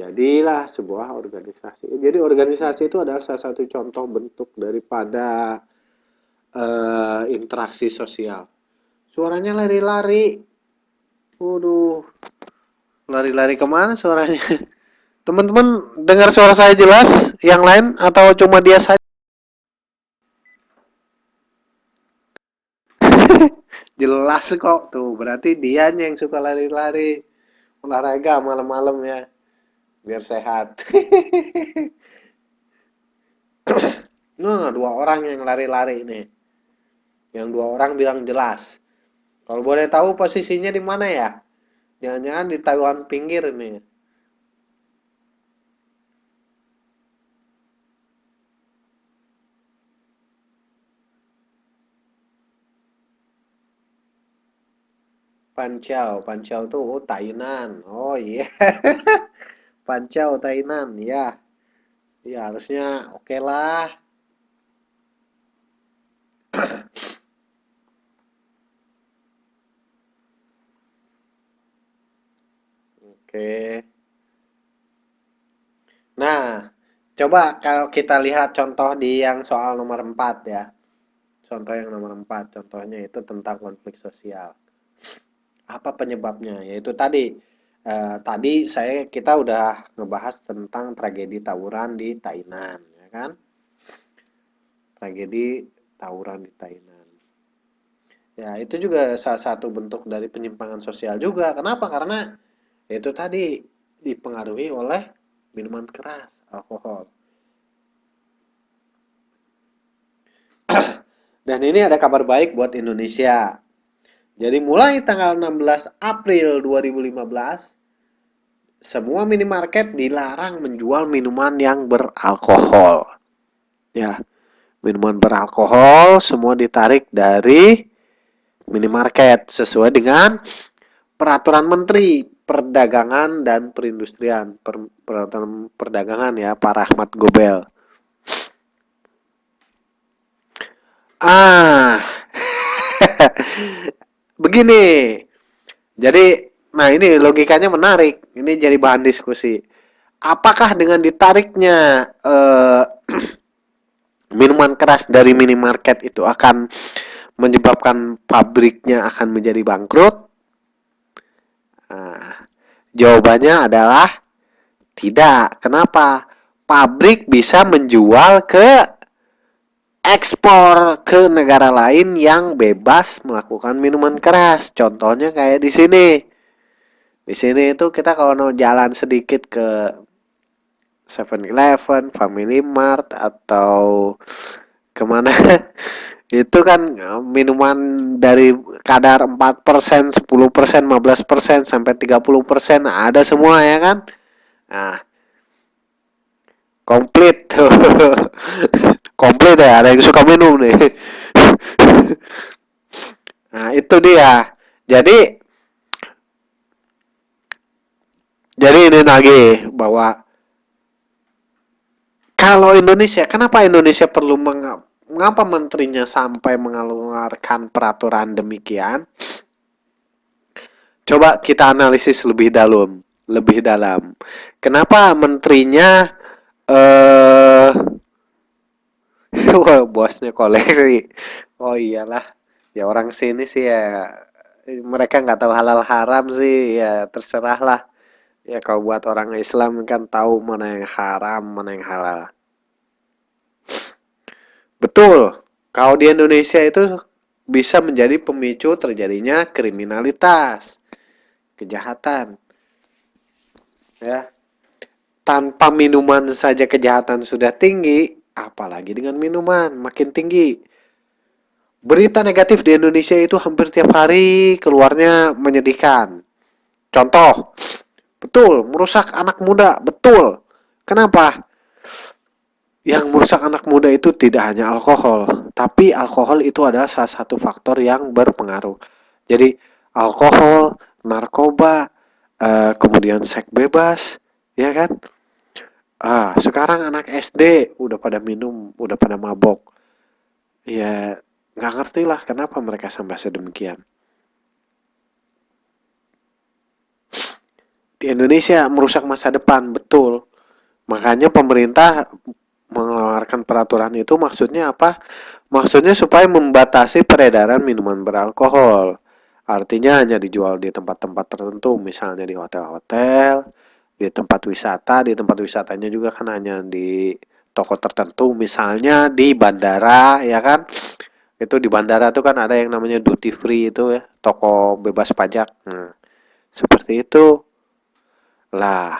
jadilah sebuah organisasi. Jadi organisasi itu adalah salah satu contoh bentuk daripada interaksi sosial. Suaranya lari-lari. Waduh, lari-lari kemana suaranya? Teman-teman dengar suara saya jelas? Yang lain atau cuma dia saja? Jelas kok tuh, berarti dianya yang suka lari-lari, olahraga malam-malam ya, biar sehat. Nah, dua orang yang lari-lari nih. Yang dua orang bilang jelas. Kalau boleh tahu posisinya di mana ya? Jangan-jangan di Taiwan pinggir nih. Pancau, Pancau tuh Tainan. Oh iya, Pancau Tainan ya. Ya harusnya oke lah. Oke. Nah, coba kalau kita lihat contoh di yang soal nomor 4 ya. Contoh yang nomor 4, contohnya itu tentang konflik sosial. Apa penyebabnya? Yaitu tadi kita udah ngebahas tentang tragedi tawuran di Tainan, ya kan? Tragedi tawuran di Tainan. Ya, itu juga salah satu bentuk dari penyimpangan sosial juga. Kenapa? Karena itu tadi dipengaruhi oleh minuman keras, alkohol. Dan ini ada kabar baik buat Indonesia. Jadi mulai tanggal 16 April 2015, semua minimarket dilarang menjual minuman yang beralkohol. Ya, minuman beralkohol semua ditarik dari minimarket sesuai dengan peraturan Menteri Perdagangan dan Perindustrian. Peraturan perdagangan ya, Pak Rahmat Gobel. Ah, begini. Jadi, nah ini logikanya menarik. Ini jadi bahan diskusi. Apakah dengan ditariknya minuman keras dari minimarket itu akan menyebabkan pabriknya akan menjadi bangkrut? Nah, jawabannya adalah tidak. Kenapa? Pabrik bisa menjual ke ekspor ke negara lain yang bebas melakukan minuman keras. Contohnya kayak di sini. Di sini itu kita kalau mau jalan sedikit ke 7-Eleven, Family Mart atau kemana itu kan minuman dari kadar 4%, 10%, 15% sampai 30% ada semua ya kan? Nah, komplit tuh. Komplit ya, ada yang suka minum nih. Nah, itu dia. Jadi ini lagi bahwa kalau Indonesia, kenapa Indonesia perlu mengapa menterinya sampai mengeluarkan peraturan demikian? Coba kita analisis lebih dalam. Kenapa menterinya eh wah, bosnya koleksi. Oh iyalah, ya orang sini sih ya mereka nggak tahu halal haram sih ya terserah lah. Ya kalau buat orang Islam kan tahu mana yang haram, mana yang halal. Betul. Kalau di Indonesia itu bisa menjadi pemicu terjadinya kriminalitas, kejahatan, ya. Tanpa minuman saja kejahatan sudah tinggi, apalagi dengan minuman makin tinggi. Berita negatif di Indonesia itu hampir tiap hari keluarnya menyedihkan. Contoh, betul, merusak anak muda, betul. Kenapa? Yang merusak anak muda itu tidak hanya alkohol, tapi alkohol itu adalah salah satu faktor yang berpengaruh. Jadi, alkohol, narkoba, kemudian seks bebas, ya kan? Sekarang anak SD udah pada minum, udah pada mabok. Ya, nggak ngerti lah kenapa mereka sampai sedemikian. Di Indonesia merusak masa depan, betul. Makanya pemerintah mengeluarkan peraturan itu maksudnya apa? Maksudnya supaya membatasi peredaran minuman beralkohol. Artinya hanya dijual di tempat-tempat tertentu, misalnya di hotel-hotel, di tempat wisatanya juga kan hanya di toko tertentu, misalnya di bandara, ya kan? Itu di bandara tuh kan ada yang namanya duty free itu ya, toko bebas pajak. Nah, seperti itu. Lah,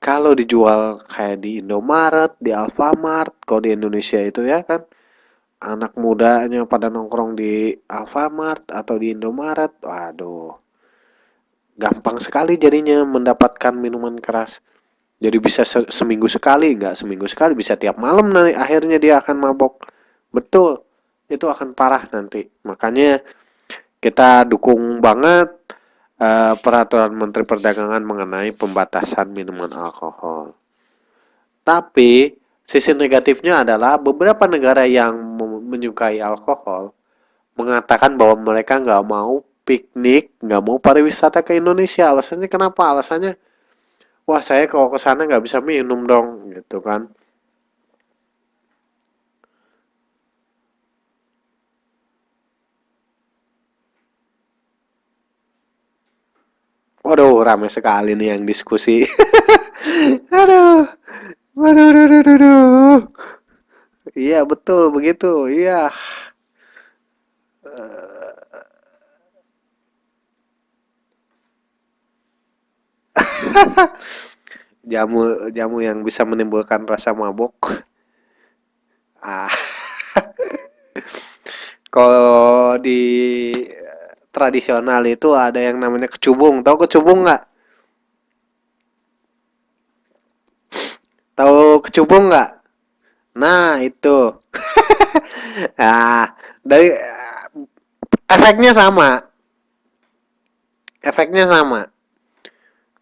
kalau dijual kayak di Indomaret, di Alfamart, kalau di Indonesia itu ya kan, anak mudanya pada nongkrong di Alfamart atau di Indomaret, waduh, gampang sekali jadinya mendapatkan minuman keras. Jadi bisa seminggu sekali, nggak seminggu sekali, bisa tiap malam nanti akhirnya dia akan mabok. Betul, itu akan parah nanti. Makanya kita dukung banget peraturan Menteri Perdagangan mengenai pembatasan minuman alkohol. Tapi sisi negatifnya adalah beberapa negara yang menyukai alkohol mengatakan bahwa mereka nggak mau piknik, nggak mau pariwisata ke Indonesia. Alasannya kenapa? Alasannya, wah saya kalau ke sana nggak bisa minum dong, gitu kan. Waduh, ramai sekali nih yang diskusi. Aduh, waduh, waduh, waduh, waduh. Iya betul begitu, iya. Jamu jamu yang bisa menimbulkan rasa mabok. Ah, kalau di tradisional itu ada yang namanya kecubung. Tahu kecubung nggak? Tahu kecubung nggak? Nah itu. Ah, dari efeknya sama. Efeknya sama.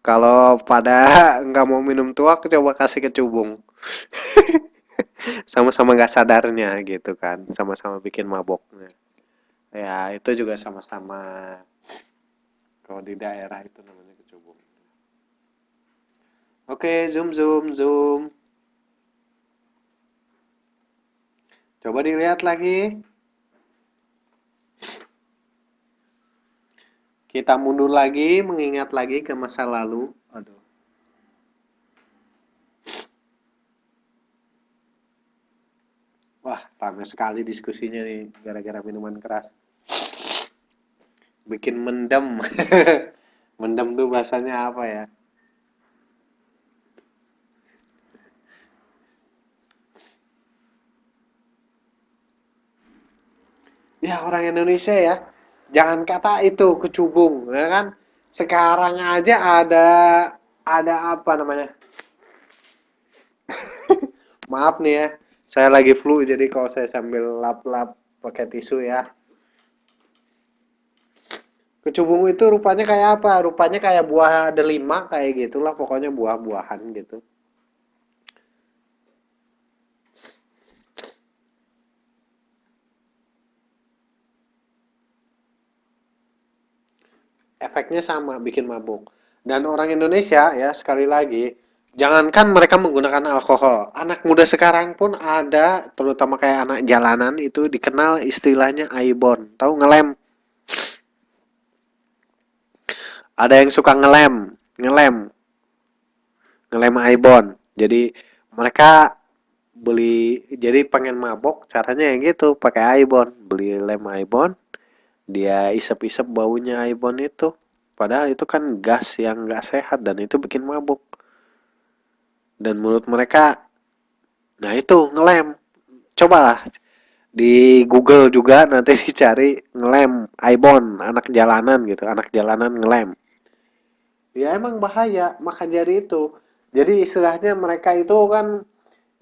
Kalau pada nggak mau minum tuak, coba kasih kecubung. Sama-sama nggak sadarnya gitu kan. Sama-sama bikin maboknya. Ya itu juga sama-sama. Kalau di daerah itu namanya kecubung. Oke, zoom zoom zoom. Coba dilihat lagi. Kita mundur lagi, mengingat lagi ke masa lalu. Aduh. Wah, ramai sekali diskusinya nih gara-gara minuman keras. Bikin mendem. Mendem tuh bahasanya apa ya? Ya orang Indonesia ya. Jangan kata itu kecubung, ya kan? Sekarang aja ada apa namanya? Maaf nih ya. Saya lagi flu jadi kalau saya sambil lap-lap pakai tisu ya. Kecubung itu rupanya kayak apa? Rupanya kayak buah delima kayak gitulah pokoknya buah-buahan gitu. Efeknya sama, bikin mabuk. Dan orang Indonesia ya sekali lagi, jangankan mereka menggunakan alkohol, anak muda sekarang pun ada, terutama kayak anak jalanan itu dikenal istilahnya aibon. Tahu ngelem? Ada yang suka ngelem, ngelem, ngelem aibon. Jadi mereka jadi pengen mabok caranya yang gitu, pakai aibon, beli lem aibon, dia isep-isep baunya aibon itu. Padahal itu kan gas yang nggak sehat dan itu bikin mabuk. Dan menurut mereka, nah itu ngelem. Cobalah di Google juga nanti dicari ngelem, Aibon, anak jalanan gitu, anak jalanan ngelem. Ya emang bahaya, maka jadi itu. Jadi istilahnya mereka itu kan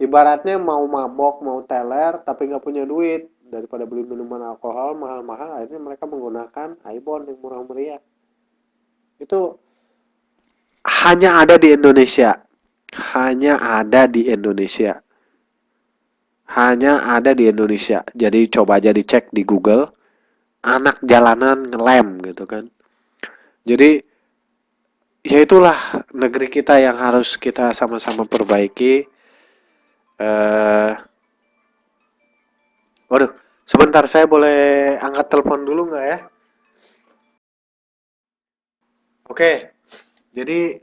ibaratnya mau mabok, mau teler, tapi nggak punya duit. Daripada beli minuman alkohol mahal-mahal, akhirnya mereka menggunakan Aibon yang murah meriah. Itu hanya ada di Indonesia. Hanya ada di Indonesia. Hanya ada di Indonesia. Jadi coba aja dicek di Google, anak jalanan ngelem gitu kan. Jadi ya itulah negeri kita yang harus kita sama-sama perbaiki. Eh, waduh, sebentar saya boleh angkat telepon dulu nggak ya? Oke, jadi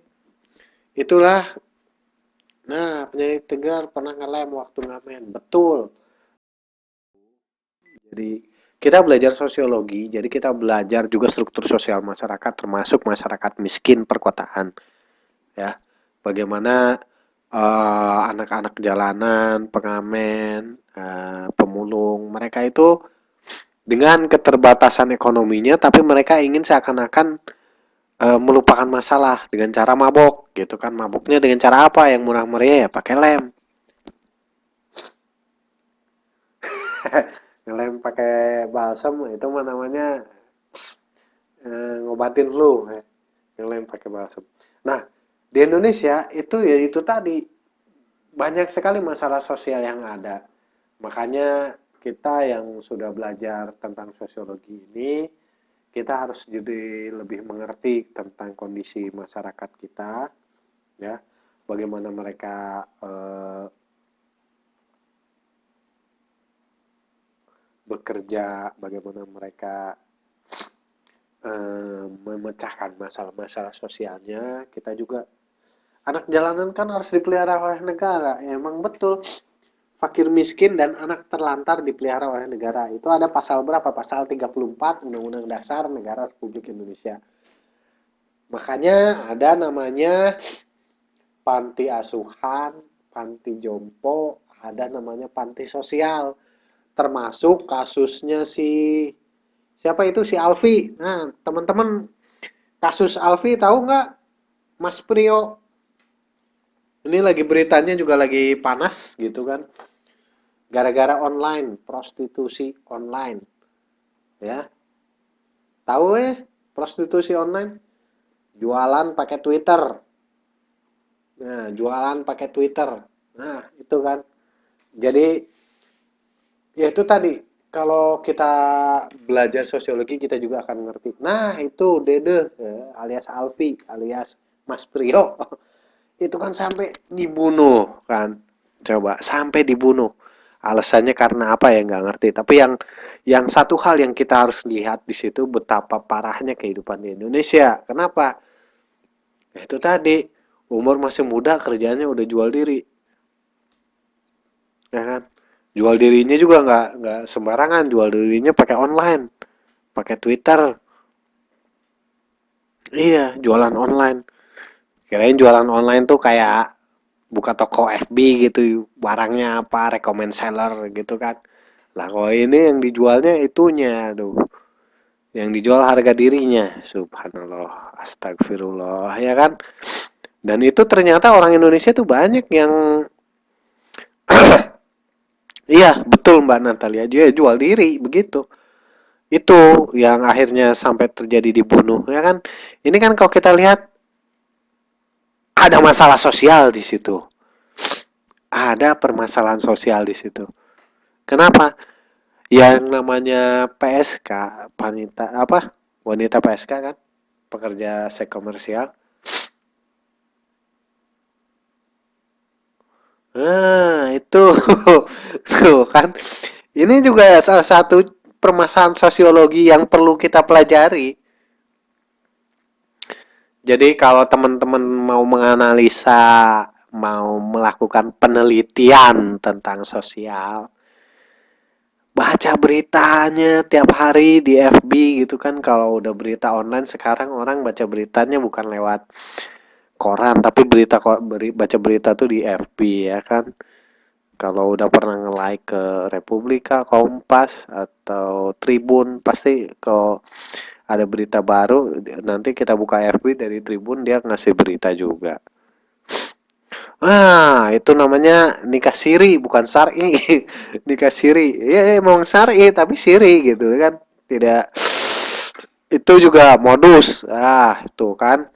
itulah. Nah, penyanyi Tegar pernah ngelem waktu ngamen. Betul. Jadi Kita belajar sosiologi, jadi kita belajar juga struktur sosial masyarakat, termasuk masyarakat miskin perkotaan, ya. Bagaimana anak-anak jalanan, pengamen, pemulung, mereka itu dengan keterbatasan ekonominya, tapi mereka ingin seakan-akan melupakan masalah dengan cara mabok, gitu kan? Maboknya dengan cara apa? Yang murah meriah ya pakai lem, ngelem pakai balsam itu mah namanya ngobatin flu, ngelem pakai balsam. Nah, di Indonesia itu ya itu tadi banyak sekali masalah sosial yang ada. Makanya kita yang sudah belajar tentang sosiologi ini, kita harus jadi lebih mengerti tentang kondisi masyarakat kita, ya, bagaimana mereka bekerja, bagaimana mereka memecahkan masalah-masalah sosialnya. Kita juga anak jalanan kan harus dipelihara oleh negara. Ya, emang betul. Fakir miskin dan anak terlantar dipelihara oleh negara. Itu ada pasal berapa? Pasal 34 Undang-Undang Dasar Negara Republik Indonesia. Makanya ada namanya panti asuhan, panti jompo, ada namanya panti sosial. Termasuk kasusnya siapa itu si Alfi. Nah, teman-teman kasus Alfi tahu nggak, Mas Prio? Ini lagi beritanya juga lagi panas gitu kan. Gara-gara online, prostitusi online. Ya, tahu prostitusi online? Jualan pakai Twitter. Nah, jualan pakai Twitter. Nah, itu kan. Jadi, ya itu tadi. Kalau kita belajar sosiologi, kita juga akan ngerti. Nah, itu Dede, alias Alfi, alias Mas Prio. Itu kan sampai dibunuh kan. Coba, sampai dibunuh. Alasannya karena apa ya nggak ngerti. Tapi yang satu hal yang kita harus lihat di situ betapa parahnya kehidupan di Indonesia. Kenapa? Itu tadi umur masih muda kerjanya udah jual diri, ya kan? Jual dirinya juga nggak sembarangan, jual dirinya pakai online, pakai Twitter. Iya, jualan online. Kirain jualan online tuh kayak buka toko FB gitu, barangnya apa, recommend seller gitu kan. Lah kalau ini yang dijualnya itunya, aduh. Yang dijual harga dirinya, subhanallah, astagfirullah, ya kan? Dan itu ternyata orang Indonesia tuh banyak yang iya, betul Mbak Natalia. Dia jual diri begitu. Itu yang akhirnya sampai terjadi dibunuh, ya kan? Ini kan kalau kita lihat ada masalah sosial di situ. Ada permasalahan sosial di situ. Kenapa? Yang namanya PSK, wanita apa? Wanita PSK kan, pekerja seks komersial. Nah, itu tuh kan. Ini juga salah satu permasalahan sosiologi yang perlu kita pelajari. Jadi kalau teman-teman mau menganalisa, mau melakukan penelitian tentang sosial, baca beritanya tiap hari di FB gitu kan. Kalau udah berita online sekarang orang baca beritanya bukan lewat koran, tapi baca berita tuh di FB, ya kan. Kalau udah pernah nge-like ke Republika, Kompas, atau Tribun, pasti kalau ada berita baru, nanti kita buka FB dari Tribun, dia ngasih berita juga. Ah, itu namanya nikah siri, bukan syar'i. Nikah siri. Ya, emang syar'i, tapi siri gitu kan. Tidak, itu juga modus. Ah, itu kan.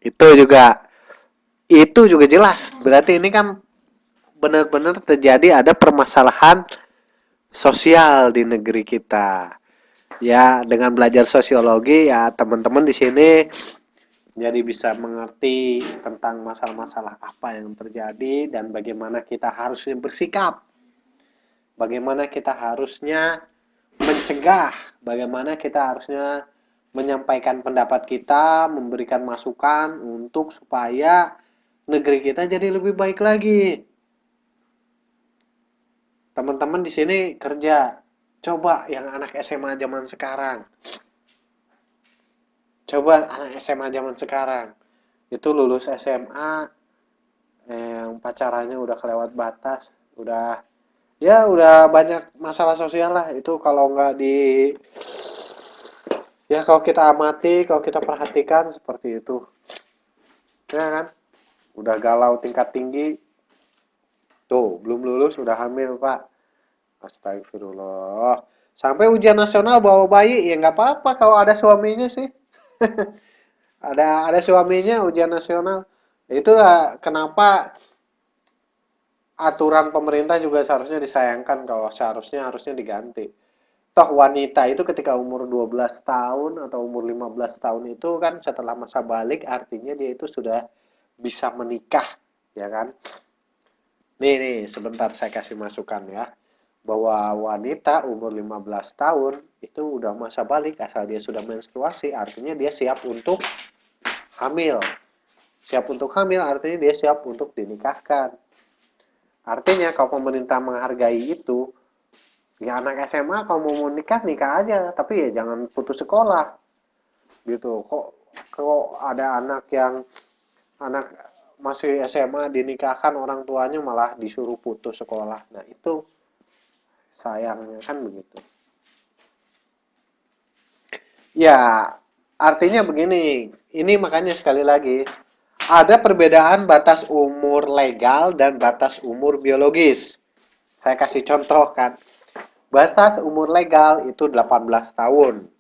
Itu juga, itu juga jelas. Berarti ini kan benar-benar terjadi ada permasalahan sosial di negeri kita. Ya, dengan belajar sosiologi ya teman-teman di sini jadi bisa mengerti tentang masalah-masalah apa yang terjadi dan bagaimana kita harusnya bersikap. Bagaimana kita harusnya mencegah, bagaimana kita harusnya menyampaikan pendapat kita, memberikan masukan untuk supaya negeri kita jadi lebih baik lagi. Teman-teman di sini kerja, Coba yang anak SMA zaman sekarang. Coba anak SMA zaman sekarang. Itu lulus SMA, yang pacarannya udah kelewat batas, udah ya udah banyak masalah sosial lah itu kalau nggak di ya kalau kita amati, kalau kita perhatikan seperti itu. Ya kan? Udah galau tingkat tinggi, tuh belum lulus udah hamil, Pak. Astagfirullah. Sampai ujian nasional bawa bayi, ya nggak apa-apa kalau ada suaminya sih. Ada suaminya ujian nasional. Itu kenapa aturan pemerintah juga seharusnya disayangkan kalau harusnya diganti. Toh wanita itu ketika umur 12 tahun atau umur 15 tahun itu kan setelah masa balik artinya dia itu sudah bisa menikah, ya kan? Nih, sebentar saya kasih masukan ya. Bahwa wanita umur 15 tahun itu udah masa balik asal dia sudah menstruasi, artinya dia siap untuk hamil. Siap untuk hamil artinya dia siap untuk dinikahkan. Artinya kalau pemerintah menghargai itu, ya anak SMA kalau mau nikah nikah aja, tapi ya jangan putus sekolah gitu. Kok ada anak masih SMA dinikahkan orang tuanya malah disuruh putus sekolah. Nah, itu sayangnya kan begitu. Ya, artinya begini. Ini makanya sekali lagi ada perbedaan batas umur legal dan batas umur biologis. Saya kasih contoh kan. Batas umur legal itu 18 tahun.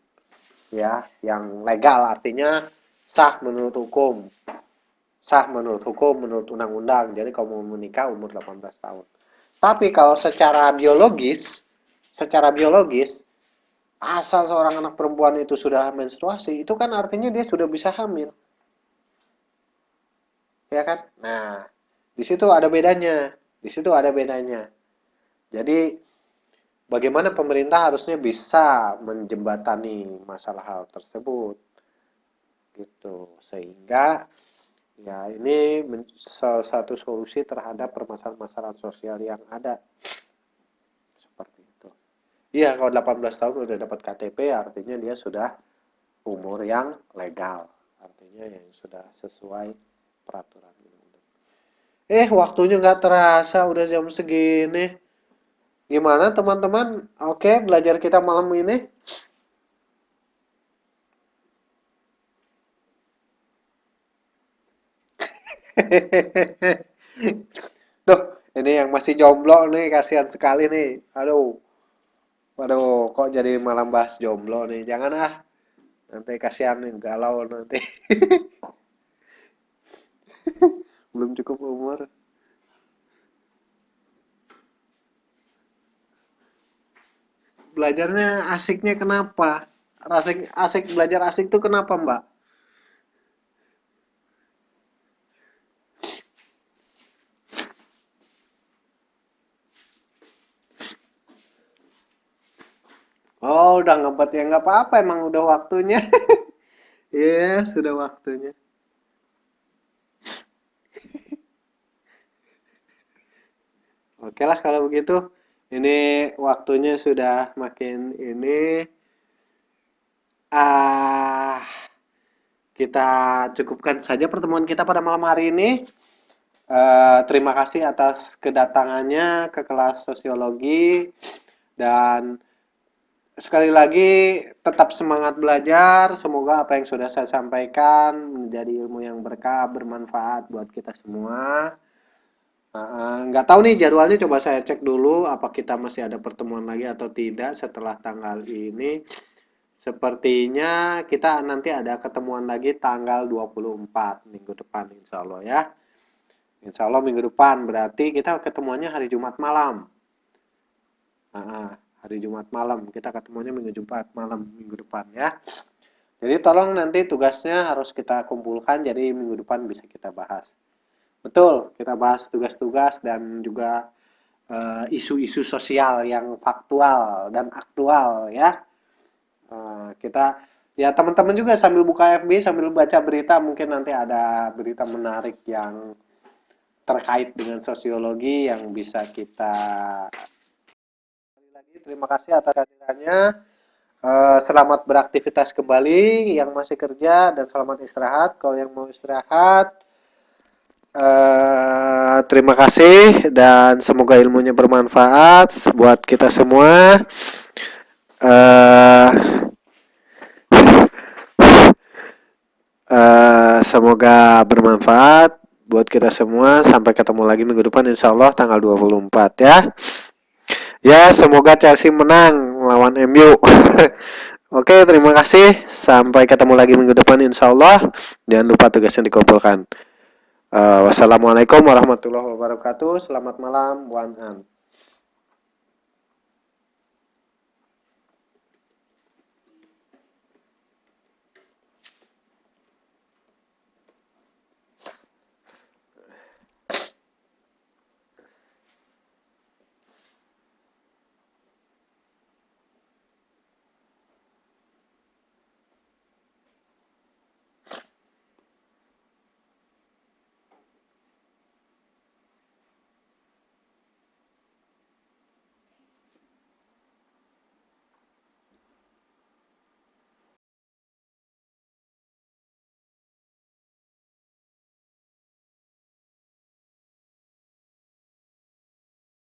Ya, yang legal artinya sah menurut hukum. Sah menurut hukum, menurut undang-undang. Jadi kalau mau menikah umur 18 tahun. Tapi kalau secara biologis, asal seorang anak perempuan itu sudah menstruasi, itu kan artinya dia sudah bisa hamil. Ya kan? Nah, di situ ada bedanya. Di situ ada bedanya. Jadi, bagaimana pemerintah harusnya bisa menjembatani masalah hal tersebut gitu. Sehingga ya ini salah satu solusi terhadap permasalahan-permasalahan sosial yang ada seperti itu. Iya, kalau 18 tahun udah dapat KTP artinya dia sudah umur yang legal. Artinya yang sudah sesuai peraturan undang-undang. Waktunya nggak terasa udah jam segini. Gimana teman-teman? Oke, belajar kita malam ini. Duh, ini yang masih jomblo nih, kasihan sekali nih. Aduh, kok jadi malam bahas jomblo nih? Jangan ah, nanti kasihan nih, galau nanti. Belum cukup umur. Belajarnya asiknya kenapa? Asik, asik belajar asik tuh kenapa, Mbak? Oh, udah ngebet ya nggak apa-apa, emang udah waktunya. Iya, sudah waktunya. Oke lah kalau begitu. Ini waktunya sudah makin ini. Ah, kita cukupkan saja pertemuan kita pada malam hari ini. Terima kasih atas kedatangannya ke kelas sosiologi dan sekali lagi tetap semangat belajar. Semoga apa yang sudah saya sampaikan menjadi ilmu yang berkah, bermanfaat buat kita semua. Nggak tahu nih jadwalnya, coba saya cek dulu apa kita masih ada pertemuan lagi atau tidak setelah tanggal ini. Sepertinya kita nanti ada ketemuan lagi tanggal 24 minggu depan insya Allah ya. Insya Allah minggu depan berarti kita ketemuannya hari Jumat malam. Hari Jumat malam kita ketemuannya minggu Jumat malam minggu depan ya. Jadi tolong nanti tugasnya harus kita kumpulkan jadi minggu depan bisa kita bahas. Betul, kita bahas tugas-tugas dan juga isu-isu sosial yang faktual dan aktual ya. Kita ya teman-teman juga sambil buka FB sambil baca berita mungkin nanti ada berita menarik yang terkait dengan sosiologi yang bisa kita terima kasih atas kehadirannya. Selamat beraktivitas kembali yang masih kerja dan selamat istirahat. Kalau yang mau istirahat, terima kasih dan semoga ilmunya bermanfaat buat kita semua. Uh, Semoga bermanfaat buat kita semua. Sampai ketemu lagi minggu depan insya Allah tanggal 24 ya. Ya, semoga Chelsea menang melawan MU. Oke, terima kasih. Sampai ketemu lagi minggu depan insya Allah. Jangan lupa tugasnya dikumpulkan. Wassalamualaikum warahmatullahi wabarakatuh. Selamat malam, Wan An.